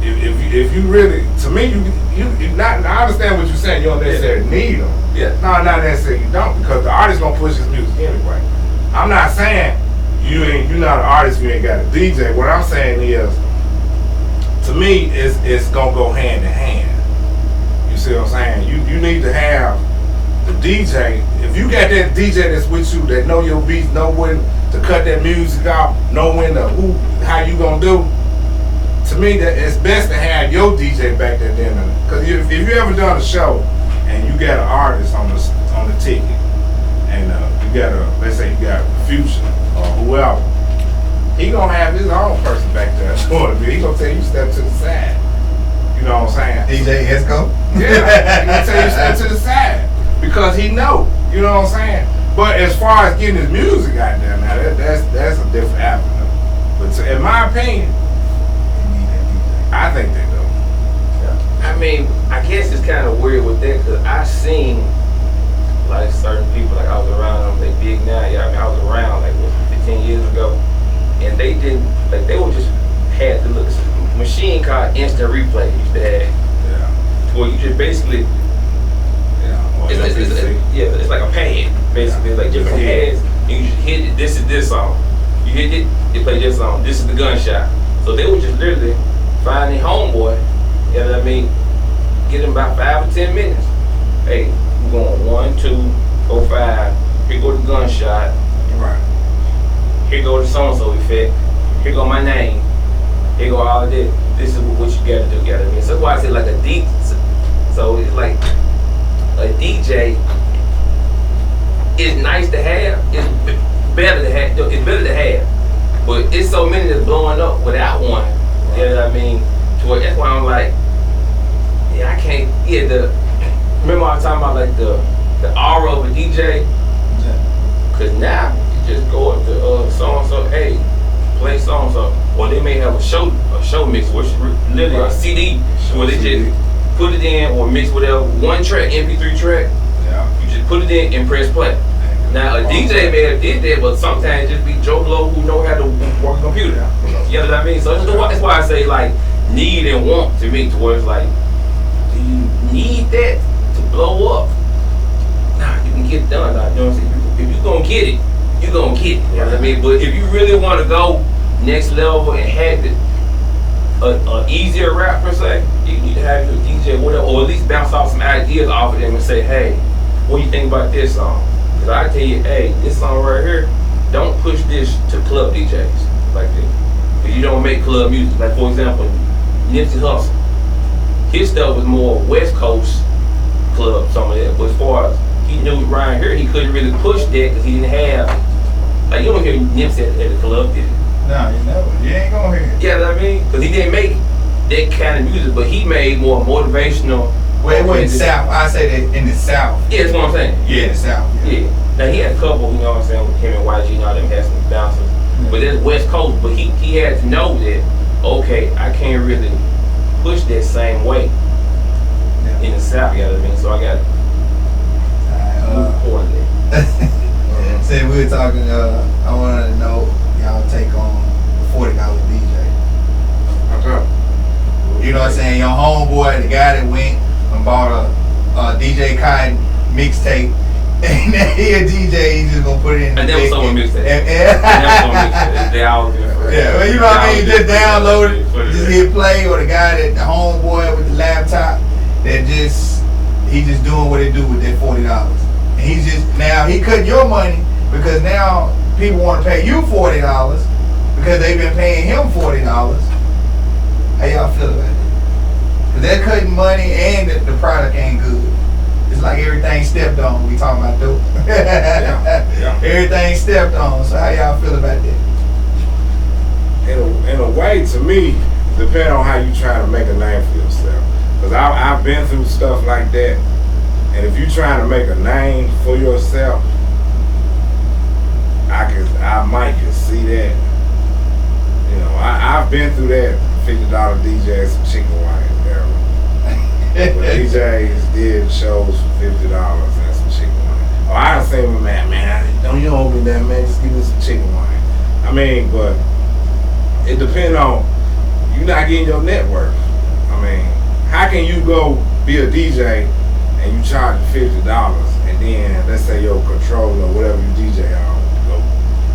If you really, to me, you not. I understand what you're saying. You don't necessarily need them. Yeah. No, not necessarily you don't, because the artist gonna push his music anyway. I'm not saying you're not an artist if you ain't got a DJ. What I'm saying is, to me, it's gonna go hand in hand. You see what I'm saying? You need to have the DJ. If you got that DJ that's with you, that know your beats, know when to cut that music off, know when to how you gonna do. To me, that it's best to have your DJ back there then. Because if you ever done a show and you got an artist on the ticket, and you got let's say you got Future or whoever, he gonna have his own person back there. He gonna tell you step to the side. You know what I'm saying? DJ Esco? Yeah, he gonna tell you step to the side because he know. You know what I'm saying? But as far as getting his music out there, now that's a different avenue. But in my opinion, I think they do. Yeah. I mean, I guess it's kind of weird with that because I seen like certain people, like I was around them, they big now. Yeah, I mean, I was around like 15 years ago, and they didn't, like they were just had the look machine called instant replay. Used to have, yeah, where you just basically, yeah, it's like a pad basically, like different pads. And you just hit it. This is this song. You hit it, they play this song. This is the gunshot. So they were just literally find a homeboy, you know what I mean, get him about 5 or 10 minutes. Hey, we're going 1, 2, 4, 5. Here go the gunshot. Right. Here go the so-and-so effect. Here go my name. Here go all of this. This is what you gotta do, you know what I mean? So that's why I say like a DJ. So it's like a DJ is nice to have. It's better to have. It's better to have. But it's so many that's blowing up without one. You know what I mean? That's why I'm like, yeah, I can't. Yeah, remember I was talking about like the aura of a DJ. Cause now you just go up to so and so, hey, play so and so, or they may have a show mix, which is literally a CD, where they just put it in or mix whatever, one track, MP3 track. Yeah. You just put it in and press play. Now a DJ may have did that, but sometimes just be Joe Blow who know how to work a computer. You know what I mean? So that's why I say like need and want to me, to where it's like, do you need that to blow up? Nah, you can get it done. Nah, you know what I'm saying? If you gonna get it, you gonna get it. You know what I mean? But if you really want to go next level and have it, a easier rap per se, you need to have your DJ whatever, or at least bounce off some ideas off of them and say, hey, what do you think about this song? Cause I tell you, hey, this song right here, don't push this to club DJs like this. Cause you don't make club music. Like for example, Nipsey Hussle, his stuff was more West Coast club, some of that. But as far as he knew around here, he couldn't really push that because he didn't have, like you don't hear Nipsey at the club, did you? No, you never. You ain't gonna hear it. Yeah, what I mean? Because he didn't make that kind of music, but he made more motivational. Well, it wasn't South. I say that in the South. Yeah, that's what I'm saying. Yeah, in the South. Yeah. Now he had a couple, you know what I'm saying, with him and YG and all them had some bouncers. Yeah. But that's West Coast. But he had to know that, okay, I can't really push that same way in the South, you know what I mean? So I got to move accordingly. Say we were talking, I wanted to know y'all take on the $40 DJ. Okay. You know what I'm saying? Your homeboy, the guy that went and bought a DJ Cotton mixtape, and he a DJ, he's just gonna put it in the I never saw a mixtape. They all yeah, well, you know what I mean? Just download it, just hit play, or the guy that the homeboy with the laptop that he just doing what it do with that $40. And he's just now he cutting your money because now people want to pay you $40 because they've been paying him $40. How y'all feel about it? Cause they're cutting money and the product ain't good. It's like everything stepped on. We talking about dope. Yeah. Everything stepped on. So how y'all feel about that? In a way, to me, depending on how you try to make a name for yourself. Because I've been through stuff like that. And if you trying to make a name for yourself, I might can see that. You know, I've been through that $50 DJs some chicken wings era. But DJs did shows for $50 and some chicken wings. Oh, I done say, man, don't you owe me that, man? Just give me some chicken wings. I mean, but it depends on you not getting your net worth. I mean, how can you go be a DJ and you charge $50 and then let's say your controller or whatever you DJ on go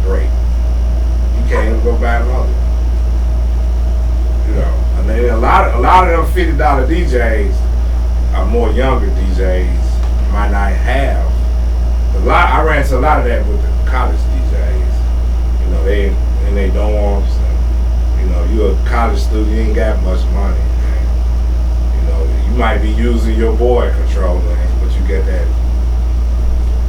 great. You can't even go buy another. You know, and then a lot of them $50 DJs are more younger DJs might not have. I ran into a lot of that with the college DJs. You know, they in their dorms and you know, you're a college student, you ain't got much money. And, you know, you might be using your boy controller, but you get that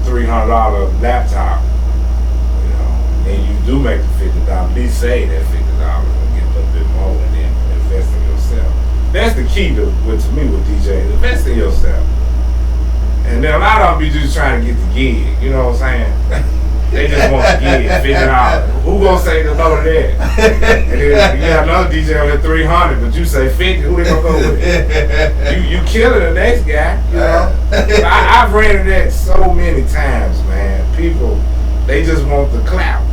$300 laptop. You know, and you do make the $50. At least say that $50 and get a little bit more and then invest in yourself. That's the key to me with DJs. Invest in yourself. And then a lot of them be just trying to get the gig. You know what I'm saying? They just want the gig, $50. Who gonna say no to that? And then you got another DJ with $300, but you say $50. Who they gonna go with? You killing the next guy. You know? I've ran into that so many times, man. People, they just want the clout.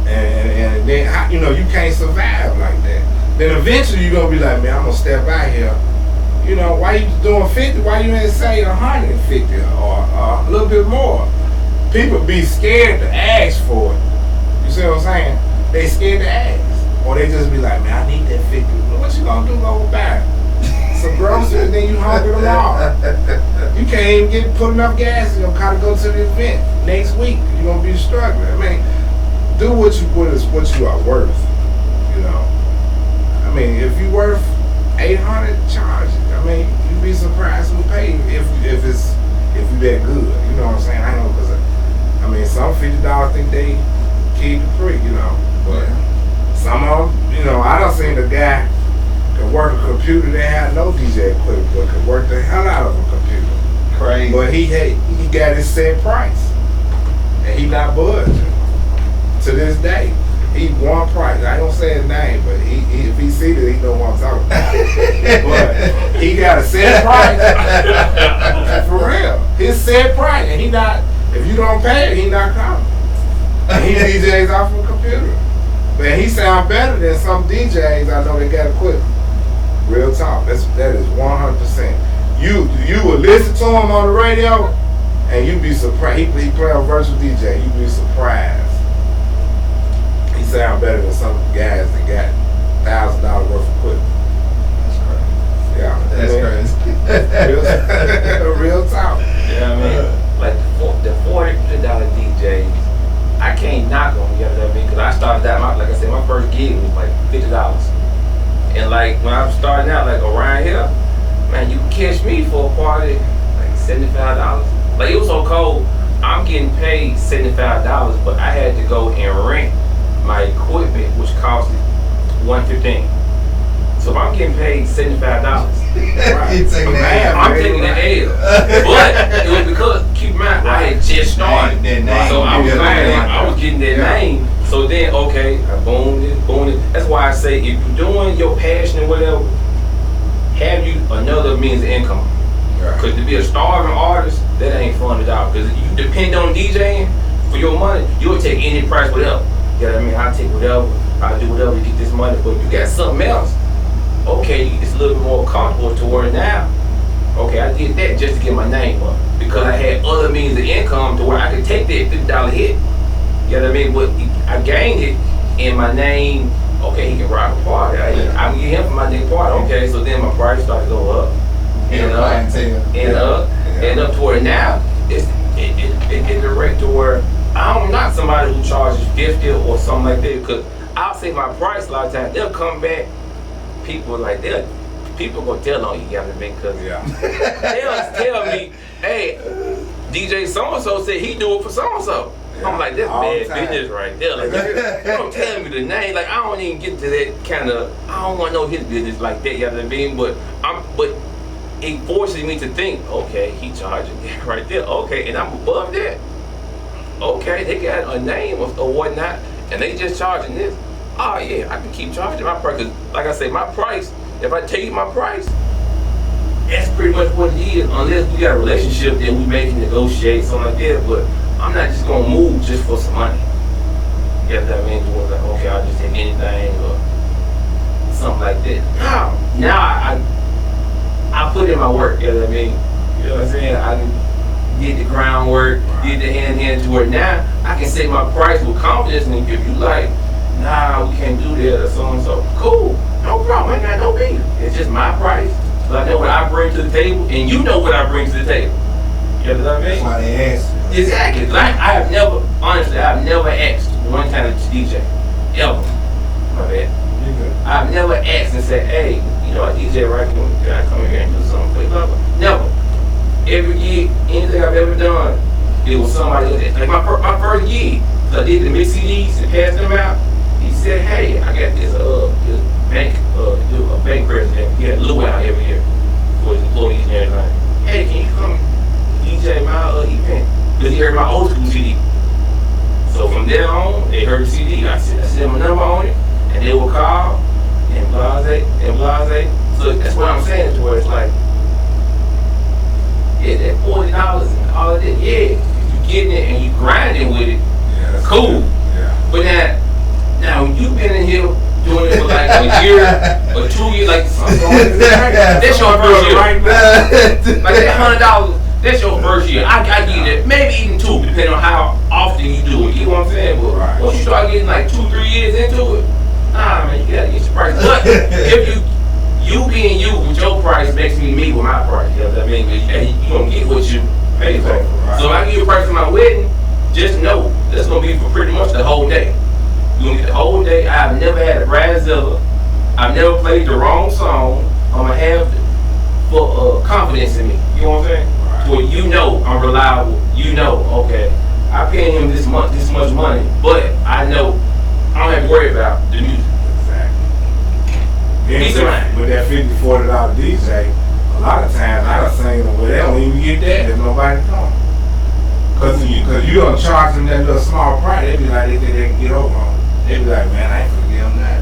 And then, you know, you can't survive like that. Then eventually you're gonna be like, man, I'm gonna step out here. You know, why you doing 50? Why you ain't say 150 or a little bit more? People be scared to ask for it. You see what I'm saying? They scared to ask. Or they just be like, man, I need that 50. What you gonna do? Go buy some groceries, then you hungry tomorrow. You can't even put enough gas in your car to go to the event next week. You're gonna be struggling. I mean, do what you are worth. You know. I mean, if you worth 800, charge it. I mean, you'd be surprised who pay if you that good. You know what I'm saying? I know because I mean, some $50 think they keep the free. You know, but some of them, you know, I done seen the guy can work a computer that had no DJ equipment, but could work the hell out of a computer. Crazy. But he got his set price, and he not budging to this day. He one price. I ain't gonna say his name, but if he see it, he know what I'm talking about. But he got a set price. For real. His set price. And he not, if you don't pay it, he not coming. And he DJs off of a computer. But he sound better than some DJs I know they got equipment. Real talk. That is 100%. You would listen to him on the radio and you'd be surprised. He play a virtual DJ, you'd be surprised. He sound better than some guys that got $1,000 worth of equipment. That's crazy. Real talk. Yeah, I mean, like the $400 DJs, I can't knock them. You know what I mean? Because I started out, like I said, my first gig was like $50. And like when I was starting out, like around here, man, you can catch me for a party like $75. Like it was so cold. I'm getting paid $75, but I had to go and rent my equipment, which costed $115. So if I'm getting paid $75, right, I'm taking the L. But it was because, keep in mind, I had just started. So I was getting that name. So then, okay, I boomed it. That's why I say, if you're doing your passion or whatever, have you another means of income. Because to be a starving artist, that ain't fun at all. Because you depend on DJing for your money, you'll take any price, whatever. You know what I mean? I'll take whatever, I'll do whatever to get this money. But if you got something else, okay, it's a little bit more comfortable to where now, okay, I did that just to get my name up. Because I had other means of income to where I could take that $50 hit. You know what I mean? But I gained it in my name, okay, he can rock a party. I can get him for my next party. Okay, so then my price started to go up. And up to where now, it's direct to where I'm not somebody who charges 50 or something like that. Because I'll say my price a lot of times, they'll come back. People like that, people gonna tell on you, you know what I mean? Cause they'll tell me, hey, DJ so and so said he do it for so and so. I'm like, that's bad business right there. Like, you don't tell me the name. Like, I don't even get to that kind of. I don't want to know his business like that. You know what I mean? But it forces me to think. Okay, he charging that right there. Okay, and I'm above that. Okay, they got a name or whatnot, and they just charging this. Oh yeah, I can keep charging my price. Cause like I say, my price, if I tell you my price, that's pretty much what it is. Unless we got a relationship that we may negotiate, something like that. But I'm not just gonna move just for some money. You know what I mean? Like, okay, I'll just take anything or something like that. Now I put in my work, you know what I mean? You know what I'm saying? I did the groundwork, did the hand to it. Now I can set my price with confidence, and if you like, nah, we can't do that or so and so. Cool, no problem, I ain't got no beef. It's just my price. So I know what I bring to the table, and you know what I bring to the table. You know what I mean? That's why they ask. Exactly. Like I've never asked one time to DJ. Ever. My bad. I've never asked and said, hey, you know, a DJ right here, can I come here and do something? Blah, blah. Never. Every gig, anything I've ever done, it was somebody else. Like my first gig, so I did the mix CDs and passed them out. He said, hey, I got this bank, a bank president. He had Lou out every year for his employees and everything. Hey, can you come DJ my event? Because he heard my old school CD. So from there on, they heard the CD. I said my number on it, and they will call and blase. So that's what I'm saying to where it's like, yeah, that $40 and all of that, yeah, if you getting it and you grinding with it, cool. Yeah. But now you been in here doing it for like a year or 2 years, like that's your first year. Like that $100. That's your first year. I give you that, maybe even 2, depending on how often you do it. You know what I'm saying? But once you start getting like 2-3 years into it, nah, man, you gotta get your price. But if you being you with your price makes me with my price. You know what I mean? And you gonna get what you pay for. So if I give you a price for my wedding, just know that's gonna be for pretty much the whole day. You gonna get the whole day. I've never had a bridezilla. I've never played the wrong song. I'm gonna have for confidence in me. You know what I'm saying? Where you know I'm reliable. You know, okay, I pay him this much money, but I know I don't have to worry about the music. Exactly. With that $50-$40 DJ, a lot of times I done seen them where they don't even get that if nobody comes. Cause you don't charge them that little small price, they be like, they think they can get over on it. They be like, man, I ain't gonna give them that.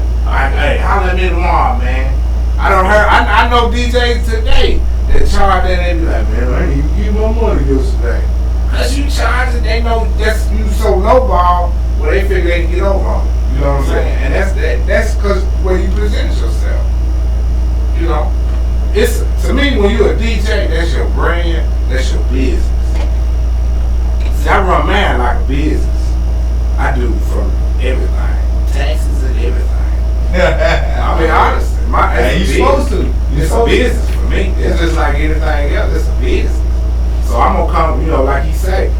Hey, holler at me tomorrow, man. I know DJs today that charge that, they be like, man, I ain't even give my money yesterday. Cause you charge it, they know that's you so lowball, well they figure they can get over on it. You know what I'm saying? And that's cause where you present yourself. You know? It's to me when you're a DJ, that's your brand, that's your business. See, I run mine like a business. I do from everything. Taxes and everything. I'm a business for me. It's just like anything else. It's a business. So I'm gonna come, like he say,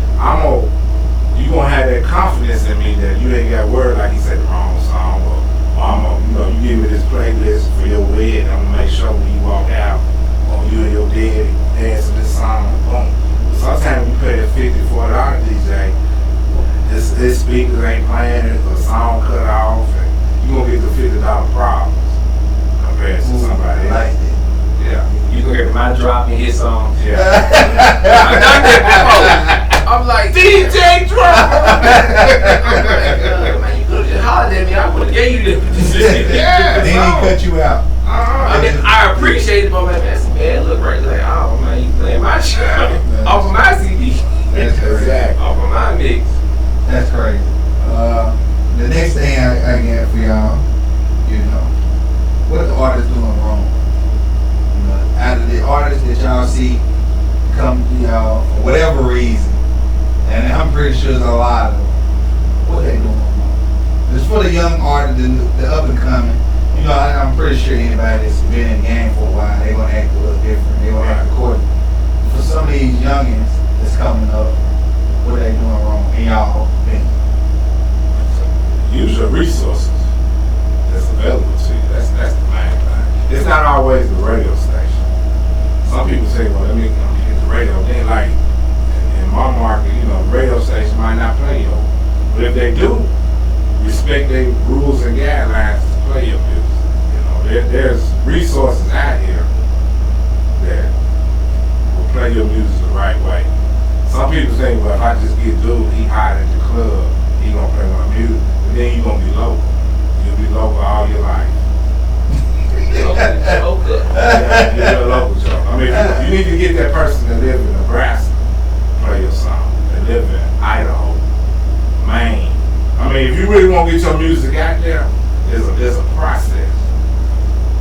you gonna have that confidence in me that you ain't got word like he said the wrong song, or I'm gonna, you give me this playlist for your wedding. I'm gonna make sure when you walk out, or you and your daddy dance to this song, boom. Sometimes you pay a $50-$40 DJ, this speakers ain't playing it, the song cut off, and you gonna get the $50 problems compared to somebody else. Yeah. You gonna hear my drop in his songs. Yeah. I done that before. I'm like, DJ drop! Man, you could've just hollered at me, I would've gave you this. Then he cut you out. I appreciate it, but man, look right like, oh man, you playing my shit off of my CD. That's correct. Off of my mix. That's crazy. The next thing I got for y'all, what the artist doing wrong? Out of the artists that y'all see come to y'all for whatever reason, and I'm pretty sure there's a lot of them, what they doing wrong? It's for the young artists, the up and coming. I'm pretty sure anybody that's been in the game for a while, they're gonna act a little different. They're gonna act accordingly. For some of these youngins that's coming up, what they doing wrong in y'all opinion? Use your resources that's available to you. That's the main thing. It's not always the radio station. Some people say, well, let me get the radio. Then like in my market, radio station might not play you. But if they do, respect their rules and guidelines to play your music. There's resources out here that will play your music the right way. Some people say, well, if I just get dude, he hot at the club, he gonna play my music, but then you gonna be local. You'll be local all your life. Yeah, you're a local joke. I mean, you need to get that person that live in Nebraska to play your song. That live in Idaho, Maine. I mean, if you really want to get your music out there, there's a process.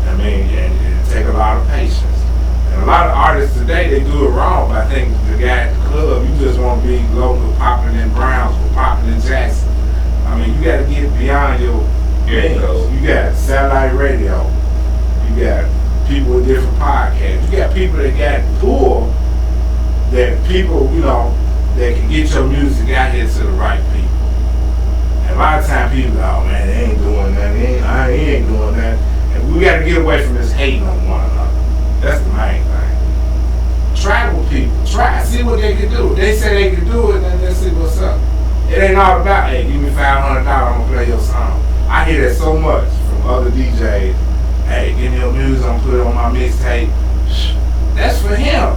I mean, and it takes a lot of patience. And a lot of artists today, they do it wrong by thinking the guy at the club, you just want to be local, popping in Brownsville, popping in Jackson. I mean, you got to get beyond your things. You got satellite radio. You got people with different podcasts. You got people that got pull that people, that can get your music out here to the right people. And a lot of times people go, oh man, they ain't doing nothing. He ain't doing nothing. And we got to get away from this hating on one another. That's the main thing. Try with people. Try. See what they can do. If they say they can do it, then let's see what's up. It ain't all about, hey, give me $500, I'm going to play your song. I hear that so much from other DJs. Hey, give me your music, I'm going to put it on my mixtape. That's for him.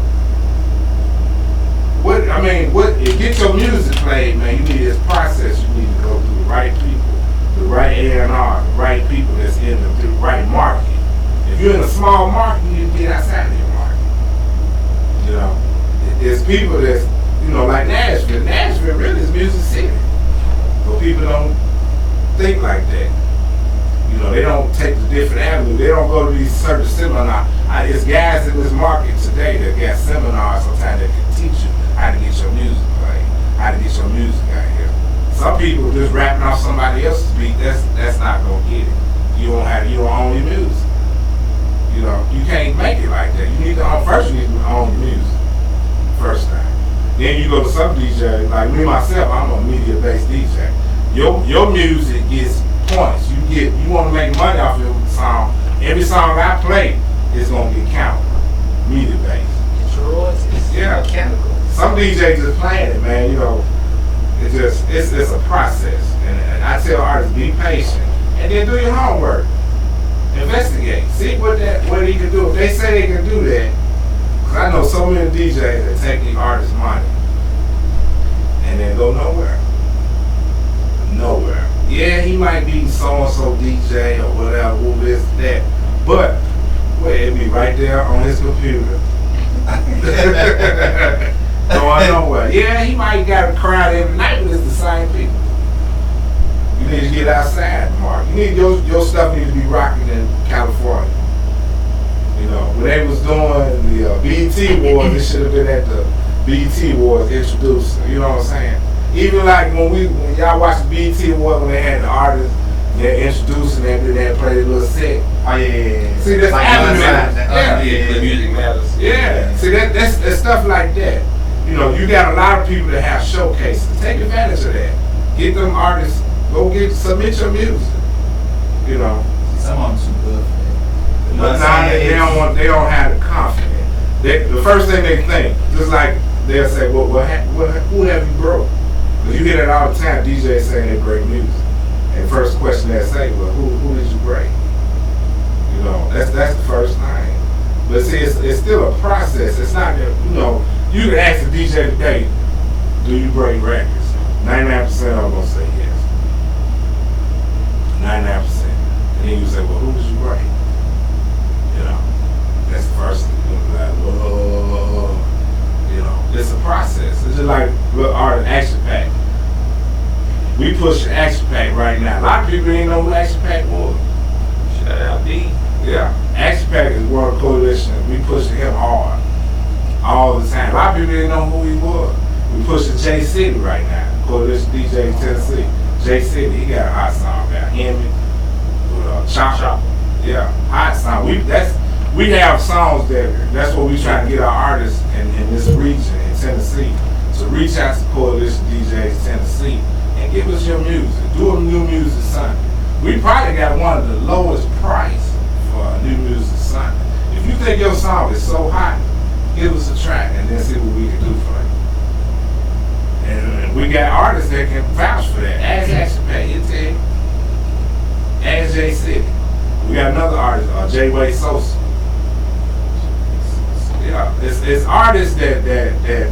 Get your music played, man. You need this process. You need to go through the right people, the right A&R, the right people that's in the right market. If you're in a small market, you need to get outside of your market. There's people that's, like Nashville. Nashville really is Music City. But people don't think like that. They don't take the different avenues. They don't go to these certain seminars. It's guys in this market today that got seminars sometimes that can teach you how to get your music played, how to get your music out here. Some people just rapping off somebody else's beat, that's not gonna get it. You don't own your music. You can't make it like that. You need to own your music. First time. Then you go to some DJ, like me myself, I'm a media-based DJ. Your music gets points. You want to make money off your song. Every song I play is gonna get counted. Media-based. Royalties. Yeah. Mechanical. Some DJs just playing it, man. It's a process. And I tell artists, be patient. And then do your homework. Investigate. See what he can do. If they say they can do that, because I know so many DJs that take the artist's money and then go nowhere. Nowhere. Yeah, he might be so-and-so DJ or whatever, who this, that. But, it'll be right there on his computer. Going nowhere. Yeah, he might got a crowd every night, but it's the same people. You need to get outside, Mark. You need your stuff needs to be rocking in California. When they was doing the BET Awards, it should have been at the BET Awards introduced. You know what I'm saying? Even like when y'all watch the BET Awards when they had the artists They're introducing that, then they play a little set. Oh yeah. See, that's like avenue. Yeah, the music matters. Yeah. See, that's stuff like that. You know, you got a lot of people that have showcases. Take advantage of that. Get them artists. Submit your music. You know. Some of them too good for that. But now they don't have the confidence. The first thing they think, just like they'll say, well, who have you broke? Because you hear that all the time. DJs saying they break music. And first question they say, well, who did you break? You know, that's the first thing. But see, it's still a process. It's not that, you know, you can ask a DJ today, do you break records? 99% of them gonna say yes. 99%. And then you say, well, who did you break? You know, that's the first thing. You're like, whoa. You know, it's a process. It's just like art action pack. We push Action Pack right now. A lot of people ain't know who Action Pack was. Shout out D. Yeah. Action Pack is World Coalition. We pushing him hard. All the time. A lot of people didn't know who he was. We pushing J City right now. Coalition DJ Tennessee. J City, he got a hot song about him with Chopper. Yeah. Hot song. We have songs that's what we try to get our artists in this region in Tennessee. So reach out to Coalition DJs Tennessee. And give us your music. Do a new music Sunday. We probably got one of the lowest price for a new music Sunday. If you think your song is so hot, give us a track and then see what we can do for you. And we got artists that can vouch for that. Ask Action Pack, you tell you. Ask J City. We got another artist, J Way Sosa. Yeah, it's artists that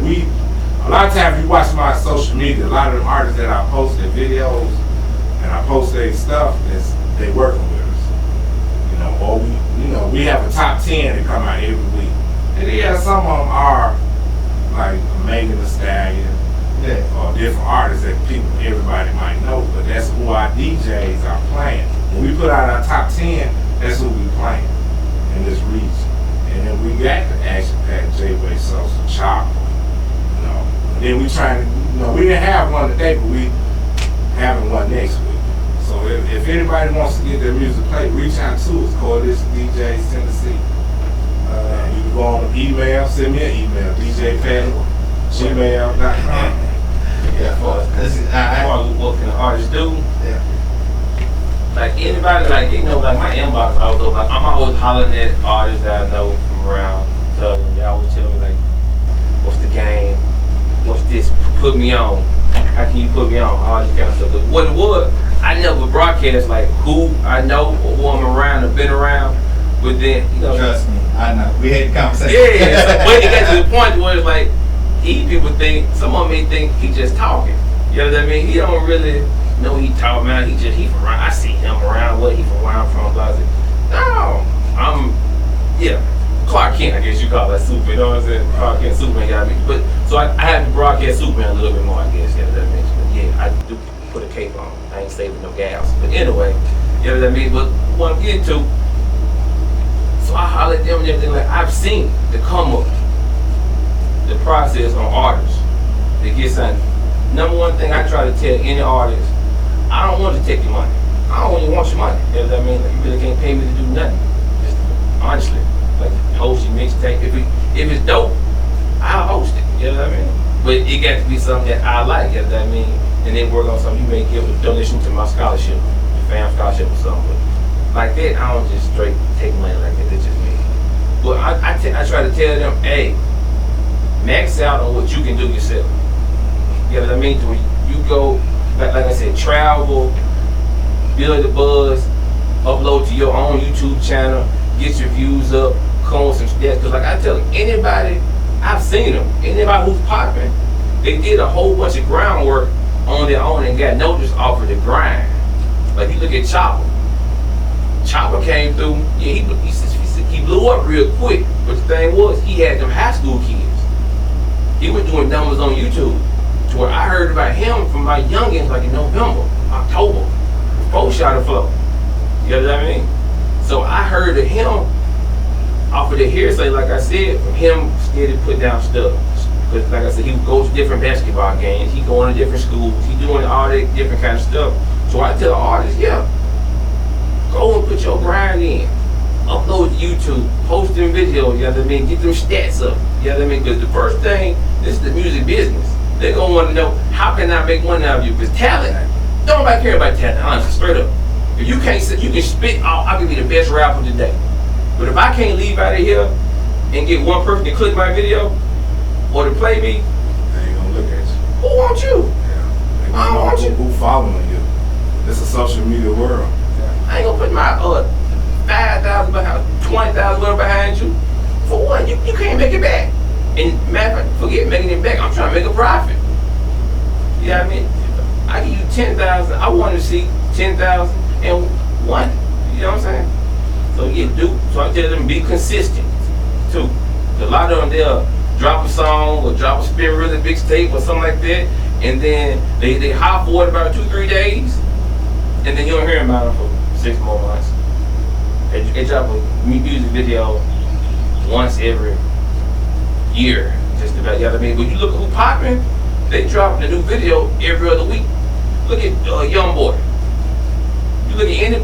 we. A lot of times you watch my social media, a lot of them artists that I post their videos and I post their stuff, they working with us. You know, or we have a top 10 that come out every week. And yeah, some of them are like Megan Thee Stallion or different artists that everybody might know, but that's who our DJs are playing. When we put out our top 10, that's who we playing in this region. And then we got the Action Pack, J-Way Sosa, Chopper. Then we trying to, we didn't have one today, but we having one next week. So if anybody wants to get their music played, reach out to us, Coalition DJs Tennessee. You can go on email, send me an email, djpatty@gmail.com. Yeah, what can the artists do? Yeah. Like anybody, like my inbox always open. Like I'm always hollering at artists that I know from around. So they always tell me like, what's the game? What's this? Put me on. How can you put me on? All this kind of stuff. But what it was, I never broadcast like who I know or who I'm around or been around. But then, trust me, I know. We had the conversation. Yeah. So, but it got to the point where it's like, people think, some of them may think he just talking. You know what I mean? He don't really know he talking about. He from around. I see him around. What he from around from? No, Clark Kent, I guess you call that Super, you know what I'm saying? Clark Kent, Superman, got me. But so I have to broadcast Superman a little bit more, I guess, you know what I mean? But yeah, I do put a cape on. I ain't saving no gas. But anyway, you know what I mean? But what I'm getting to, so I holler at them and everything, like I've seen the come up, the process on artists to get something. Number one thing I try to tell any artist, I don't want to take your money. I don't even want your money. You know what I mean? Like you really can't pay me to do nothing. Just honestly. Like host your mixtape. If it's dope, I'll host it. You know what I mean? But it got to be something that I like. You know what I mean? And then work on something you may give a donation to my scholarship, the fam scholarship or something. But like that, I don't just straight take money like that. That's just me. But I try to tell them, hey, max out on what you can do yourself. You know what I mean? To you go, like I said, travel, build the buzz, upload to your own YouTube channel. Get your views up, come with some stats. Because like I tell them, anybody, I've seen them, anybody who's popping, they did a whole bunch of groundwork on their own and got noticed off of the grind. Like you look at Chopper. Chopper came through, yeah, he blew up real quick. But the thing was, he had them high school kids. He was doing numbers on YouTube. To where I heard about him from my youngins like in November, October, before Shot of Flow. You know what I mean? So I heard of him off of the hearsay, like I said, from him scared to put down stuff. Because like I said, he would go to different basketball games, he going to different schools, he doing all that different kind of stuff. So I tell artists, yeah, go and put your grind in. Upload to YouTube, post them videos, you know what I mean? Get them stats up, you know what I mean? Because the first thing, this is the music business. They're going to want to know, how can I make money out of you? Because talent, don't nobody care about talent, honestly, straight up. If you can't sit, you can spit, I can be the best rapper today. But if I can't leave out of here and get one person to click my video or to play me, they ain't gonna look at you. who want you? Yeah. I don't want you. Who following you? It's a social media world. I ain't gonna put my 5,000 behind, 20,000 whatever behind you. For what? You can't make it back. And matter of fact, forget making it back. I'm trying to make a profit. You know what I mean? I give you 10,000. I want to see 10,000 and one. You know what I'm saying? So you do. So I tell them be consistent too. A lot of them they'll drop a song or drop a spin really big tape or something like that, and then they hop for it about 2-3 days, and then you don't hear about them for 6 more months. They drop a music video once every year, just about. You know what I mean? But you look at who popping, they drop a new video every other week. Look at Young Boy. You look at any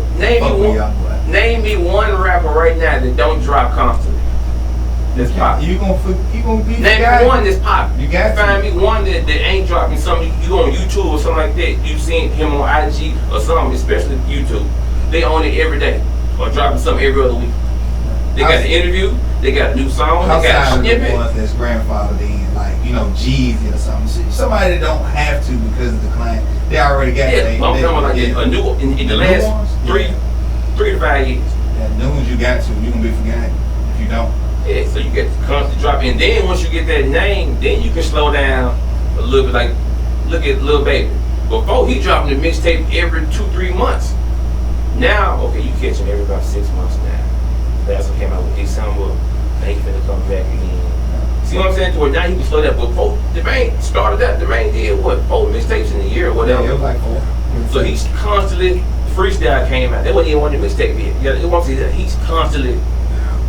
name me one rapper right now that don't drop constantly. That's pop. You gonna be name me one that's pop. You got find me one that ain't dropping something. You go on YouTube or something like that. You seen him on IG or something, especially YouTube. They own it every day or dropping something every other week. They got an interview. They got a new song. They got a snippet. The ones that's grandfathered in, like Jeezy or something. Somebody that don't have to because of the client. They already got. Yeah, I'm talking about like a new in the last 3 to 5 years. Yeah, new ones you got to. You gonna be forgotten if you don't. Yeah, so you get to constantly drop in. Then once you get that name, then you can slow down a little bit. Like, look at Lil Baby. Before he dropping the mixtape every 2-3 months. Now, okay, you catch him every about 6 months now. That's what came out with December. Now he finna come back again. See what I'm saying? To where now he can slow that. But before the main started out, the main did what? 4 mixtapes in a year or whatever. Yeah, it was like 4. So he's constantly freestyle came out. That wasn't even one of the mixtape yet. Yeah, it won't see that. He's constantly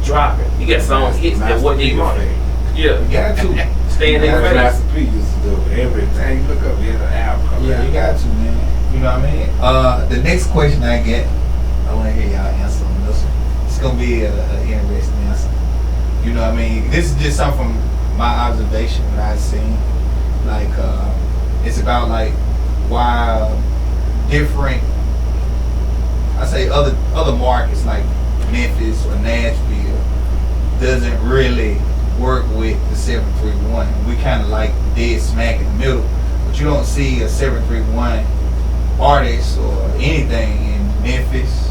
dropping. He got songs hits that wasn't even on it. Yeah. You got to. Stay in their face. Master P used to do every time you look up, he had an album coming out. You got to, man. You know what I mean? The next question I get, I want to hear y'all answer on this one. It's going to be an interesting answer. You know what I mean? This is just something from my observation, what I've seen. Like, it's about like why different, I say other markets like Memphis or Nashville doesn't really work with the 731. We kind of like dead smack in the middle, but you don't see a 731 artist or anything in Memphis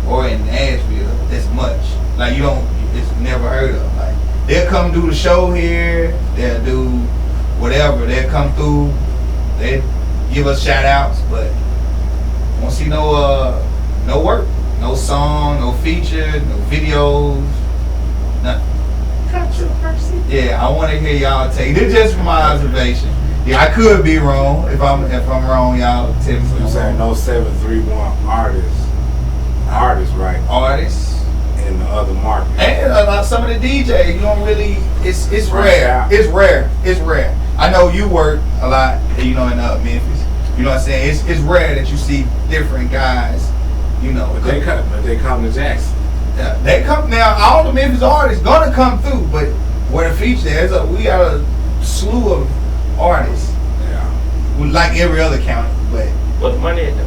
or in Nashville as much. Like you don't, it's never heard of. Like they'll come do the show here, they'll do whatever, they'll come through, they give us shout outs, but won't see no work. No song, no feature, no videos, nothing. Controversy. Yeah, I want to hear y'all take. This is just from my observation. Yeah, I could be wrong. If I'm wrong, y'all tell me. So you saying no 731 artists, right? Artists in the other market. And some of the DJs, you don't really. It's rare. Out. It's rare. I know you work a lot, in Memphis. You know what I'm saying? It's rare that you see different guys. But they come to Jackson. Yeah, they come now. All the Memphis artists gonna come through, but where the feature we got a slew of artists. Yeah. Like every other county, but What the money is though?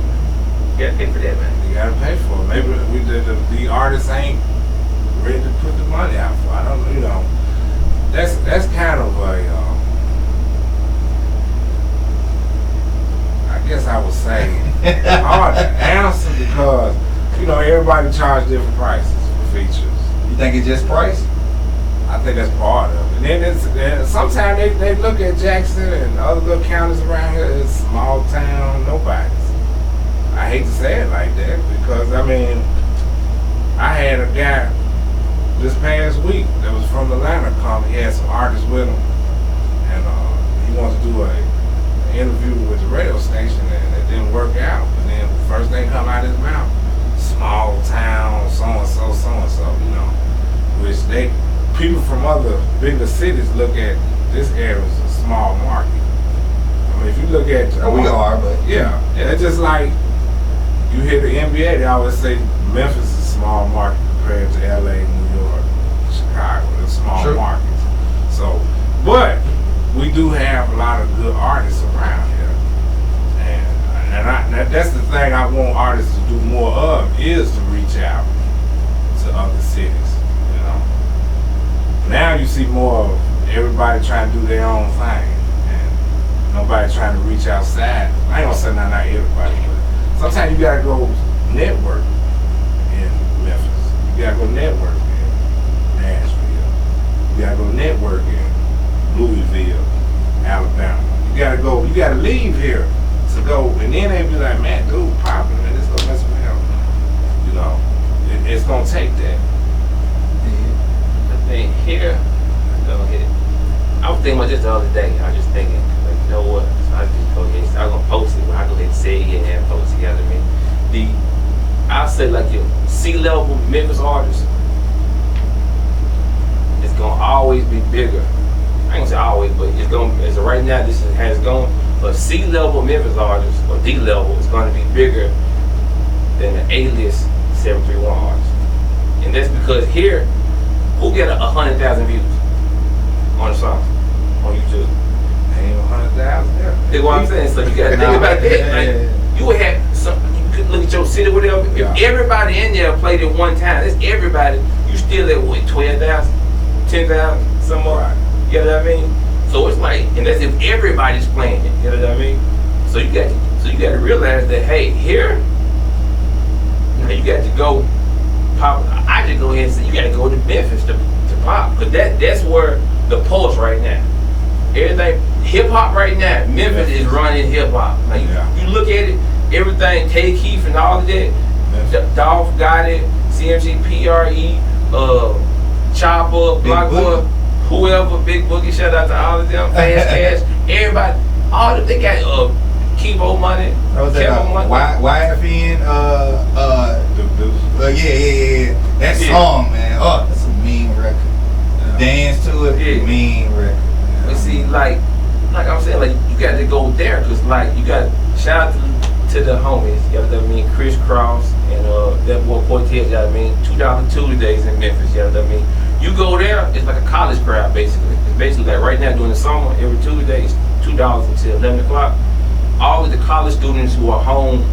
You gotta pay for that, man. You gotta pay for it. Maybe the artists ain't ready to put the money out for. I don't know. That's kind of a. I guess I would say hard to answer because everybody charges different prices for features. You think it's just price? I think that's part of it. And then sometimes they look at Jackson and other little counties around here as small town nobodies. I hate to say it like that because I had a guy this past week that was from Atlanta come. He had some artists with him, and he wanted to do an interview with the radio station, and it didn't work out. And then the first thing come out of his mouth, small town, so and so, which people from other bigger cities look at this area as a small market. If you look at we are, but yeah, it's just like you hear the NBA, they always say Memphis is a small market compared to LA, New York, Chicago. They're small markets. So, but we do have a lot of good artists around here. And that's the thing I want artists to do more of, is to reach out to other cities, you know. Now you see more of everybody trying to do their own thing, and nobody trying to reach outside. I ain't gonna say not everybody, but sometimes you gotta go network in Memphis. You gotta go network in Nashville. You gotta go network in Louisville, Alabama. You gotta leave here to go, and then they be like, man, dude, popping, man, this gonna mess me up. You know, it's gonna take that. I think here, I was thinking about this the other day. I was just thinking, like, you know what? So I just go ahead. I'm gonna post it, but I go ahead and say it here and post it. You know what I mean? I'll say like your C-level Memphis artists, it's gonna always be bigger. I ain't gonna say always, but it's gonna. As of right now, this has gone. But C-level Memphis artists or D-level is going to be bigger than the A-list 731 artists, and that's because here, who get 100,000 views on a song on YouTube? Ain't 100,000 there. That's what I'm saying. So you got to think about that. Like, you would have some. You could look at your city, whatever. If everybody in there played it one time, that's everybody. You still at what, 12,000, 10,000, some more. Right. You know what I mean? So it's like, and that's if everybody's playing it. You know what I mean? So you got to realize that, hey, here, now you got to go pop. I just go ahead and say you got to go to Memphis to pop, because that's where the pulse right now. Everything hip hop right now. Memphis is running hip hop. Like you look at it, everything. Tay Keith and all of that. Dolph got it. CMG, PRE, Chopper, Block Boy. Whoever, Big Boogie, shout out to all of them, Fast Cash, everybody, all of them, they got Kibo money, Kemo money. YFN, yeah. That song, man, that's a mean record. Dance to it, mean record. But see, like I'm saying, like, you got to go there, because, like, you got, shout out to the homies, you know what I mean, Chris Cross, and that boy Cortez, you know what I mean, $2 Tuesdays in Memphis, you know what I mean. You go there, it's like a college crowd, basically. It's basically like right now during the summer, every Tuesday, it's $2 until 11 o'clock. All of the college students who are home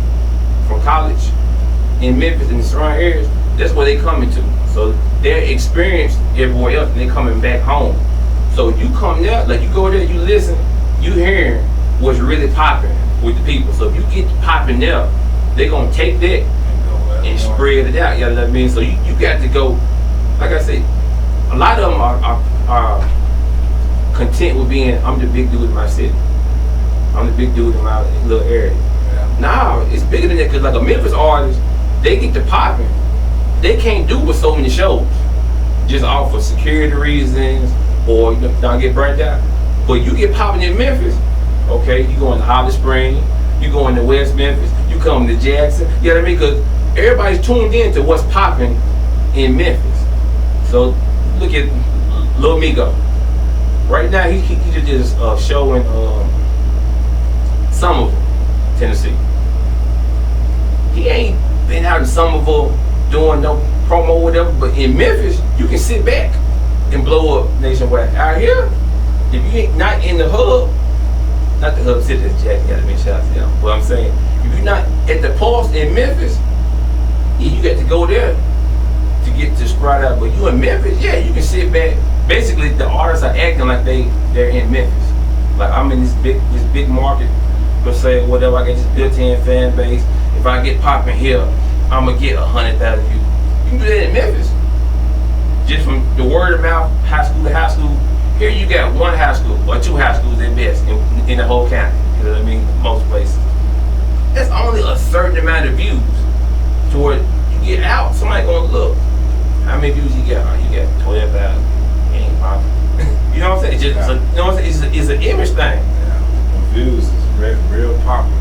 from college in Memphis and the surrounding areas, that's where they coming to. So they're experienced everywhere else, and they're coming back home. So you come there, like you go there, you listen, you hearing what's really popping with the people. So if you get popping there, they're going to take that and spread it out, you know what I mean? So you got to go, like I said, a lot of them are content with being, I'm the big dude in my city. I'm the big dude in my little area. Yeah. Nah, it's bigger than that, because like a Memphis artist, they get to popping. They can't do with so many shows, just off of security reasons or don't get burnt out. But you get popping in Memphis, okay, you going to Holly Springs, you going to West Memphis, you come to Jackson, you know what I mean? Because everybody's tuned in to what's popping in Memphis. So look at Lil Migo. Right now, he just show in Somerville, Tennessee. He ain't been out in Somerville doing no promo or whatever, but in Memphis, you can sit back and blow up nationwide. Out here, if you ain't not in the hub, not the hub city, that's Jack, gotta make shout out to them. What I'm saying, if you're not at the pulse in Memphis, you got to go there to get to spread out. But you in Memphis, yeah, you can sit back. Basically, the artists are acting like they're in Memphis. Like, I'm in this big market, per se, whatever. I got this built-in fan base. If I get popping here, I'm gonna get 100,000 views. You can do that in Memphis. Just from the word of mouth, high school to high school. Here you got one high school or two high schools at best in the whole county. You know what I mean? Most places. That's only a certain amount of views. Toward you get out, somebody gonna look. How many views you got? Oh, you got 12,000. You ain't popping. You know what I'm saying? It's just, you know what I'm saying? It's an image thing. Yeah. Views is real popular.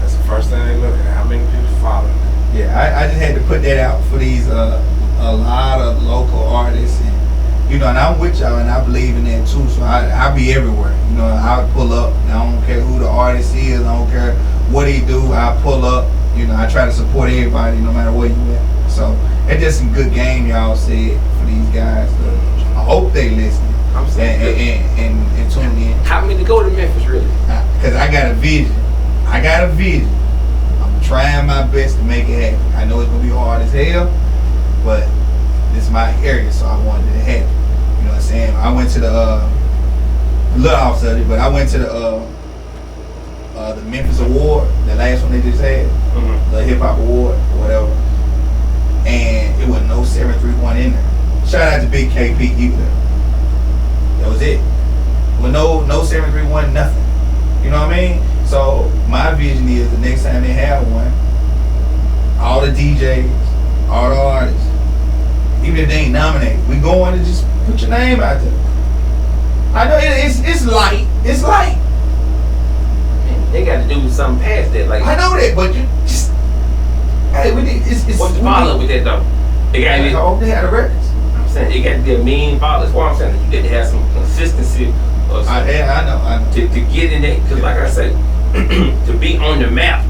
That's the first thing they look at. How many people follow? Yeah, I just had to put that out for these a lot of local artists, and you know, and I'm with y'all, and I believe in that too. So I be everywhere. You know, I pull up. And I don't care who the artist is. I don't care what he do. I pull up You know, I try to support everybody no matter where you at. So it's just some good game y'all said for these guys. I hope they listen I'm saying and tune in. how many go to Memphis really? Because I got a vision. I'm trying my best to make it happen. I know it's gonna be hard as hell, but this is my area, so I wanted it to happen. You know what I'm saying? I went to the little off subject, but I went to the Memphis Award, the last one they just had, the hip hop award or whatever, and it was no 731 in there. Shout out to Big KP, he was there. That was it. With no 731, nothing. You know what I mean? So my vision is the next time they have one, all the DJs, all the artists, even if they ain't nominated, we going to just put your name out there. I know it's light. It's light. Man, they got to do something past that. Like I know that, but you just hey, we need. It's what's the follow with that though? They got to be. I hope they had the records. I'm saying it got to be a mean follow. That's what I'm saying. You got to have some consistency. Or something I know. To get in there, because like I said, to be on the map,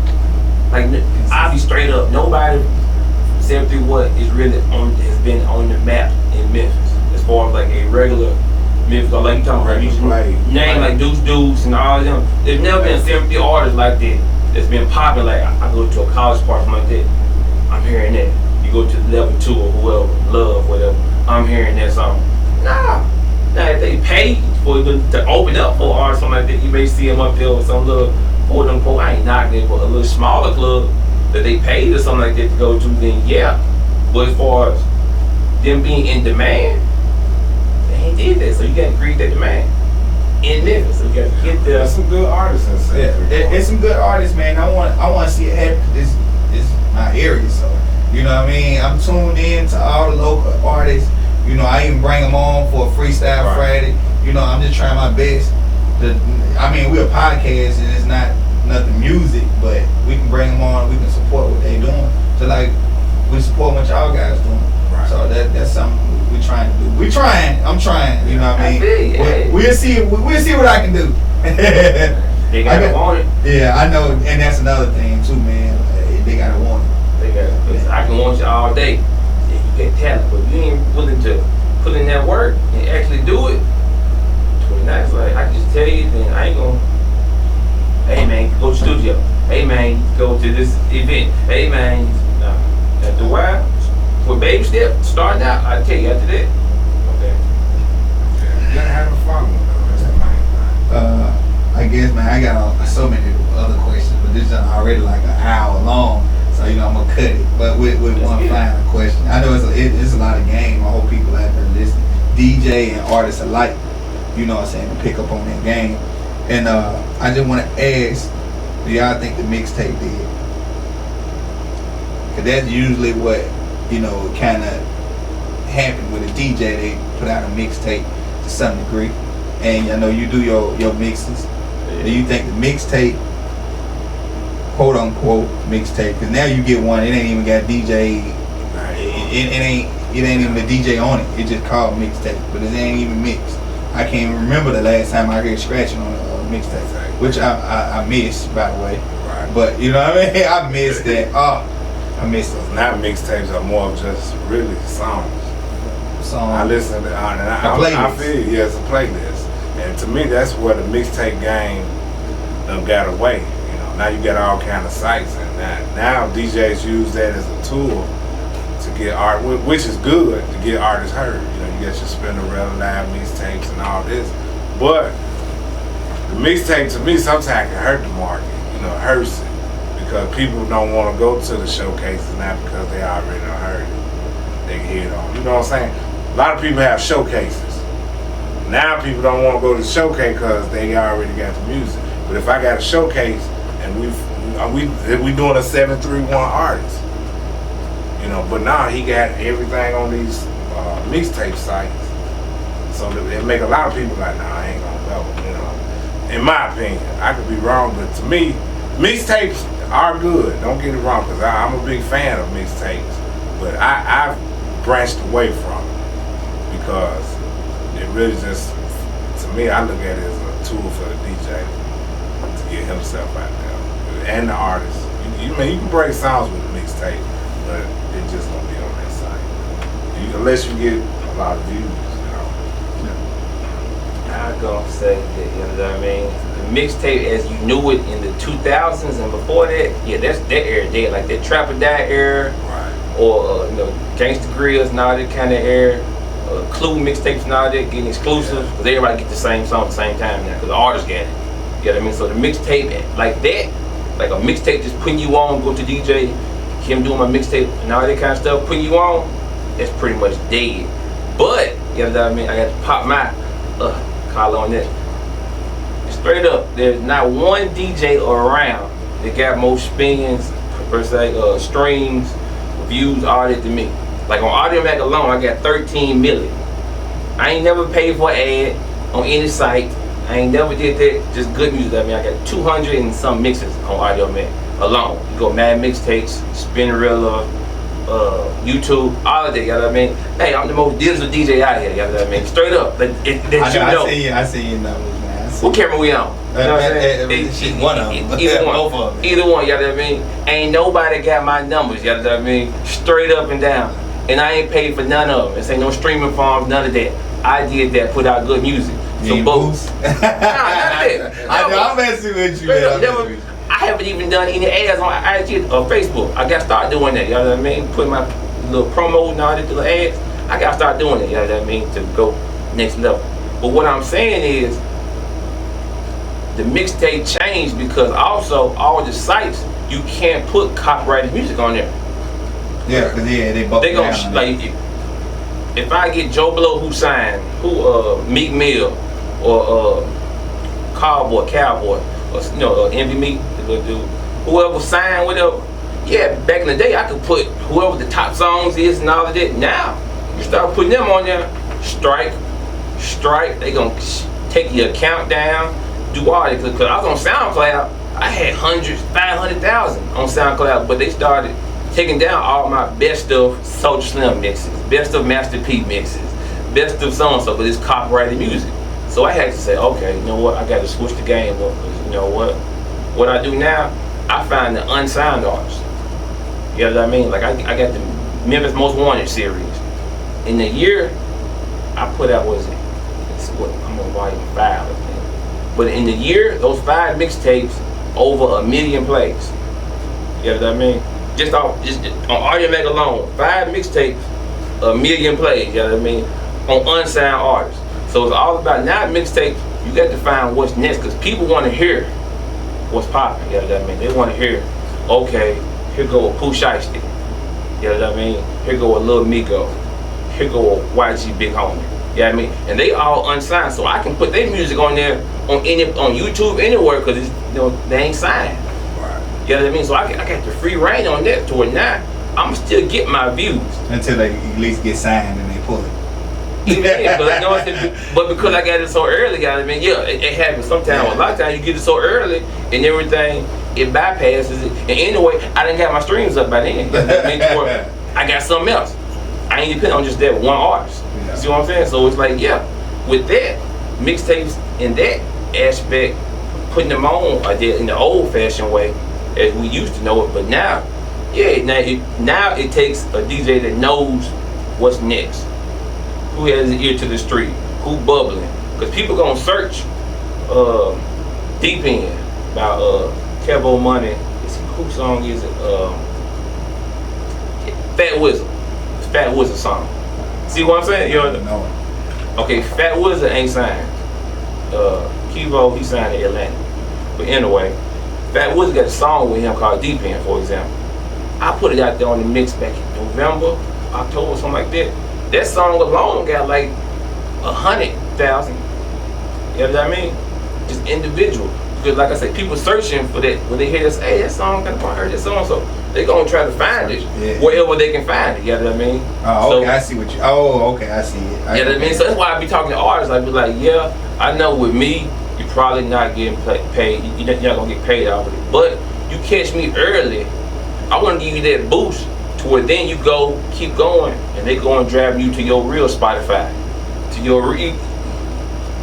like I'll be straight up. Nobody 731 is really has been on the map in Memphis as far as like a regular Memphis, like you talking about name like Deuce and all of them. There's never been 70 artists like that that's been popping. Like I go to a college party like that, I'm hearing that. You go to level 2 or whoever, Love, whatever, I'm hearing that song. Nah. Now if they pay for them to open up for art or something like that, you may see them up there with some little quote unquote, I ain't knocking it, but a little smaller club that they paid or something like that to go to, then yeah. But as far as them being in demand, they ain't did that. So you got to create that demand in Memphis. So you got to get there. There's some good artists in it's some good artists, man. I want to see it happen. This is my area, so you know what I mean. I'm tuned in to all the local artists. You know, I even bring them on for a freestyle Friday. You know, I'm just trying my best. I mean, we're a podcast and it's not nothing music, but we can bring them on. We can support what they doing. So like, we support what y'all guys doing. Right. So that's something we're trying to do. I'm trying. You know what I mean? We'll see what I can do. They gotta want it. Yeah, I know, and that's another thing too, man. They gotta want it. They got. I can want you all day. You get talent, but you ain't willing to put in that work and actually do it. 29's like I can just tell you, then I ain't gonna. Hey man, go to the studio. Hey man, go to this event. Hey man, after a while, with baby step starting out, I tell you after that. Okay. Yeah, you gotta have a following though. That's the main thing. I guess, man, I got so many other questions, but this is already like an hour long. So, you know, I'm going to cut it. But with one final question. I know it's a lot of game. I hope people out there listening. DJ and artists alike, you know what I'm saying, to pick up on that game. And I just want to ask, do y'all think the mixtape did? Because that's usually what, you know, kind of happened with a DJ. They put out a mixtape to some degree. And I know you do your mixes. Yeah. Do you think the mixtape, quote unquote mixtape, because now you get one, it ain't even got DJ, it ain't even the DJ on it, it just called mixtape, but it ain't even mixed. I can't even remember the last time I heard scratching on a mixtape, which I missed, by the way. Right. But you know what I mean, I missed that. I missed those. Not mixtapes are more of just really songs. I listen to I feel it's a playlist, and to me that's where the mixtape game got away. Now you got all kind of sites, and now DJs use that as a tool to get art, which is good to get artists heard. You know, you got your Spinnerella live mixtapes and all this, but the mixtape to me sometimes can hurt the market. You know, it hurts it because people don't want to go to the showcases now because they already done heard it. They can hear it on. You know what I'm saying? A lot of people have showcases. Now people don't want to go to the showcase because they already got the music. But if I got a showcase and we doing a 731 artist, you know, but now he got everything on these mixtape sites, so it make a lot of people like, nah, I ain't gonna go. You know, in my opinion, I could be wrong, but to me, mixtapes are good. Don't get it wrong, because I'm a big fan of mixtapes, but I've branched away from it because it really just, to me, I look at it as a tool for the DJ to get himself out there. And the artist, You can break sounds with a mixtape, but it just don't be on that site. Unless you get a lot of views, you know. I'm gonna say that, you know what I mean? The mixtape as you knew it in the 2000s and before that, yeah, that's that era dead. Like that Trap or Die era, Right. or you know, Gangsta Grills and all that kind of era. Clue mixtapes and all that, getting exclusive, because everybody get the same song at the same time now, because the artists got it. You know what I mean? So the mixtape like that, like a mixtape just putting you on, go to DJ, him doing my mixtape and all that kind of stuff, putting you on, that's pretty much dead. But, you know what I mean? I got to pop my collar on that. Straight up, there's not one DJ around that got more spins, per se, streams, views, all that than me. Like on Audio Mac alone, I got 13 million. I ain't never paid for an ad on any site. I ain't never did that, just good music. I mean, I got 200 and some mixes on Audio Mac alone. You go Mad Mixtapes, Spinrilla, YouTube, all of that, you know what I mean? Hey, I'm the most digital DJ out here, you know what I mean? Straight up, I see you numbers, man. What camera we on? You know what I'm saying? One of them. Either one. Both of them. Either one, you know what I mean? Ain't nobody got my numbers, you know what I mean? Straight up and down. And I ain't paid for none of them. This ain't no streaming farms, none of that. I did that, put out good music. So both. Nah, not that. I'm messing with you, man. I haven't even done any ads on IG or Facebook. I got to start doing that, you know what I mean? Putting my little promos and all that little ads. I got to start doing it, you know what I mean? To go next level. But what I'm saying is, the mixtape changed because also all the sites, you can't put copyrighted music on there. Yeah, because they both. They gonna like if I get Joe Blow who signed, Meek Mill, or Cowboy, or you know, Envy Meek, the little dude, whoever signed, whatever. Yeah, back in the day, I could put whoever the top songs is and all of that. Now, you start putting them on there, strike. They gonna take your account down, do all that. Cause I was on SoundCloud, I had hundreds, 500,000 on SoundCloud, but they started taking down all my best of Soulja Slim mixes, best of Master P mixes, best of so-and-so, but it's copyrighted music. So I had to say, okay, you know what, I got to switch the game up, because you know what I do now, I find the unsigned artists. You know what I mean? Like I got the Memphis Most Wanted series. In the year, I put out, I'm on volume 5, I think. But in the year, those 5 mixtapes, over 1 million plays. You know what I mean? Just on Audio Mac alone, 5 mixtapes, 1 million plays, you know what I mean? On unsigned artists. So it's all about, now mixtapes, you got to find what's next, because people want to hear what's popping, you know what I mean? They want to hear, okay, here go a Pooh Shiesty, you know what I mean? Here go a Lil Migo, here go a YG Big Homie, you know what I mean? And they all unsigned, so I can put their music on there, on YouTube, anywhere, because it's, you know, they ain't signed. You know what I mean? So I got the free reign on that to it now. I'm still getting my views. Until they at least get signed and they pull it. Even then, but because I got it so early, you know what I mean? Yeah, it happens sometimes. A lot of times you get it so early and everything, it bypasses it. And anyway, I didn't got my streams up by then. You know what I mean? I got something else. I ain't dependent on just that one artist. Yeah. You see what I'm saying? So it's like, yeah, with that, mixtapes in that aspect, putting them on in the old fashioned way, as we used to know it, but now, yeah, now it takes a DJ that knows what's next, who has an ear to the street, who bubbling, because people gonna search Deep End by Kevo Money. Whose song is it? Fat Wizard. It's Fat Wizard song. See what I'm saying? You know? Okay, Fat Wizard ain't signed. Kevo, he signed in Atlanta. But anyway, Fat Wizard got a song with him called Deep End, for example. I put it out there on the mix back in November, October, something like that. That song alone got like 100,000. You know what I mean? Just individual. Because like I said, people searching for that. When they hear this, hey, that song, I heard that song, so they gonna try to find it wherever they can find it. You know what I mean? Oh, okay, I see what you. Oh, okay, I see it. You know what I mean? So that's why I be talking to artists. I be like, yeah, I know with me, you're probably not getting paid. You're not gonna get paid out of it. But you catch me early, I want to give you that boost to where then you go, keep going, and they go and drive you to your real Spotify, to your real.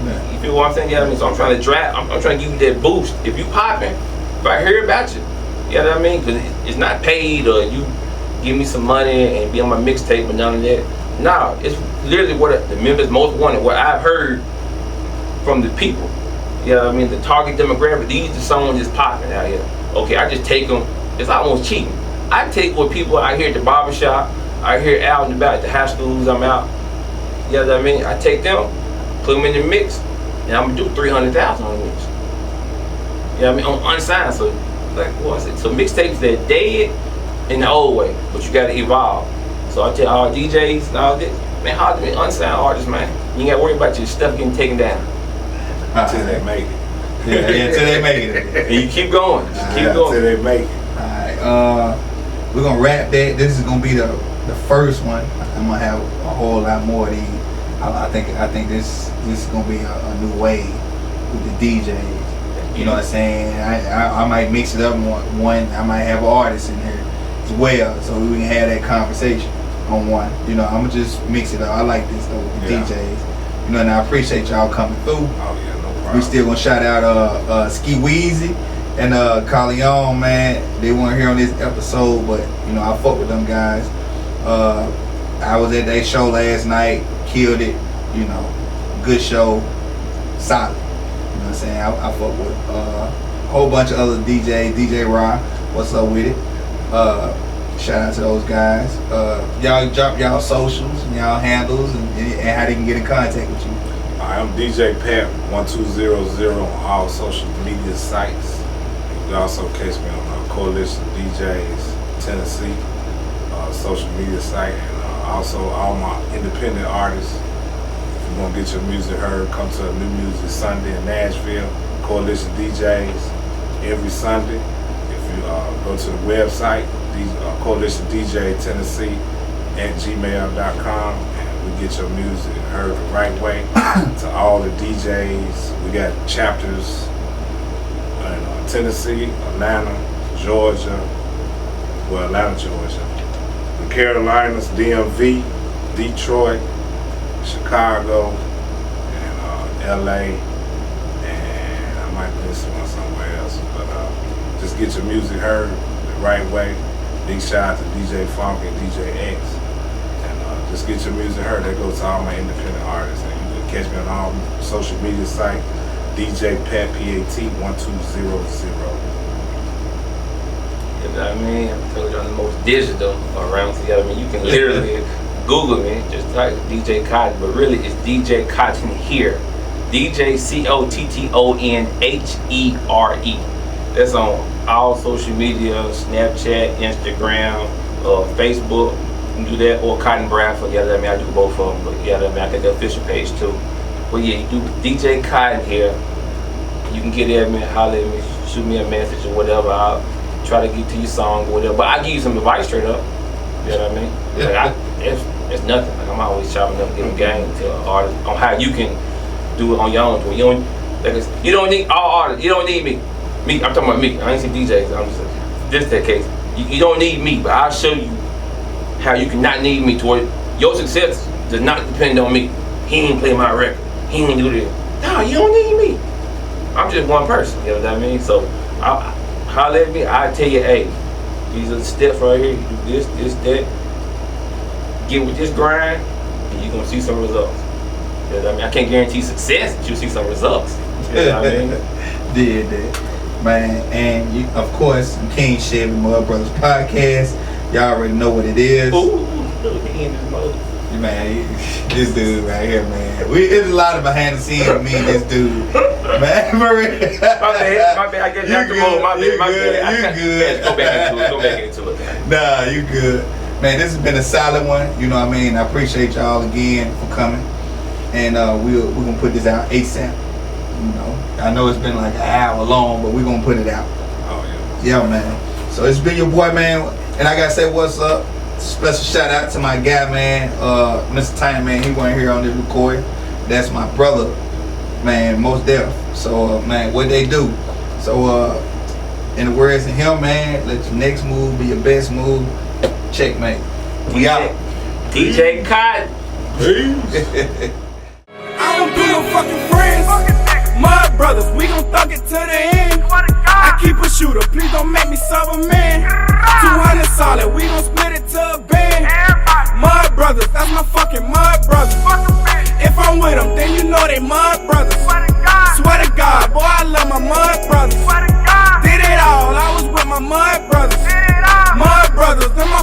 You feel what I'm saying? You know what I mean? So I'm trying to drive. I'm trying to give you that boost. If you popping, if I hear about you, You know what I mean? Because it's not paid or you give me some money and be on my mixtape or none of that. No, it's literally what the members most wanted, what I've heard from the people. You know what I mean? The target demographic, these are the songs that's popping out here. Okay, I just take them, it's almost cheating. I take what people I hear at the barbershop, I hear out and about at the high schools I'm out. You know what I mean? I take them, put them in the mix, and I'm gonna do 300,000 on the mix. You know what I mean? On unsigned, so like what was it? So mixtapes that dead in the old way, but you gotta evolve. So I tell all DJs and all this, man, hard to be unsigned artists, man. You ain't gotta worry about your stuff getting taken down. Until they make it. Yeah, until they make it. And you keep going. Just keep going. Until they make it. Alright, we're gonna wrap that. This is gonna be the first one. I'm gonna have a whole lot more of these. I think this is gonna be a new wave with the DJs. You know what I'm saying? I might mix it up one. I might have artists in here as well, so we can have that conversation on one. You know, I'm gonna just mix it up. I like this though with the DJs. You know, and I appreciate y'all coming through. Oh yeah, no problem. We still gonna shout out Ski Weezy and Carleon, man. They weren't here on this episode, but you know, I fuck with them guys. I was at their show last night, killed it, you know, good show, solid. You know what I'm saying? I fuck with a whole bunch of other DJs, DJ Ra, what's up with it? Shout out to those guys. Y'all drop y'all socials and y'all handles and how they can get in contact with you. I'm DJ Pat 1200 on all social media sites. You can also catch me on Coalition DJs Tennessee social media site, and also all my independent artists. If you want to get your music heard, come to a New Music Sunday in Nashville. Coalition DJs every Sunday. If you go to the website, Coalition DJ Tennessee at gmail.com, and we get your music heard the right way. To all the DJs, we got chapters in Tennessee, Atlanta, Georgia, Atlanta, Georgia, the Carolinas, DMV, Detroit, Chicago, and LA, and I might miss one somewhere else, but just get your music heard the right way. Big shout out to DJ Funk and DJ X, and just get your music heard. That goes to all my independent artists, and you can catch me on all social media sites. DJ Pat PAT 1200. You know what I mean? I'm telling you, I'm the most digital around together. I mean, you can literally Google me, just type DJ Cotton, but really it's DJ Cotton here. DJ COTTONHERE. That's on all social media, Snapchat, Instagram, Facebook. You can do that, or Cotton Bradford. Yeah, I mean, I do both of them, but yeah, I mean, I got the official page too. But yeah, you do DJ Cotton here. You can get at me, holler at me, shoot me a message or whatever. I'll try to get to your song or whatever. But I give you some advice straight up. You know what I mean? Like it's nothing. Like I'm always chopping up, giving game to artists on how you can do it on your own. You don't need all artists. You don't need me. I'm talking about me. I ain't see DJs. I'm just this that case. You don't need me, but I'll show you how you can not need me toward your success does not depend on me. He ain't play my record. He ain't do this. No, you don't need me. I'm just one person. You know what I mean? So holler at me. I tell you, hey, these are the steps right here. You do this, that. Get with this grind, and you're gonna see some results. You know what I mean? I can't guarantee success, but you'll see some results. You know what I mean? Did that. Man, and you, of course, King Chevy Muddbrothers podcast. Y'all already know what it is. Ooh, he in this mode. Man, this dude right here, man. There's a lot of behind the scenes with me and this dude. Man, my bad. I get back to mode. My bad. You good. Go back into it. Nah, you good. Man, this has been a solid one. You know what I mean? I appreciate y'all again for coming. And we're going to put this out ASAP. You know, I know it's been like an hour long, but we're going to put it out. Oh, yeah. Yeah, man. So it's been your boy, man. And I got to say what's up. Special shout out to my guy, man, Mr. Tiny, man. He wasn't here on this recording. That's my brother, man, most deaf. So, man, what they do. So, in the words of him, man, let your next move be your best move. Checkmate. We out. DJ Cotton. Peace. I don't do no fucking friends. Muddbrothers, we gon' thug it to the end. I keep a shooter, please don't make me sub a man. 200 solid, we gon' split it to a band. Muddbrothers, that's my fucking Muddbrothers. If I'm with them, then you know they Muddbrothers. Swear to God, boy, I love my Muddbrothers. Did it all, I was with my Muddbrothers. Muddbrothers, them my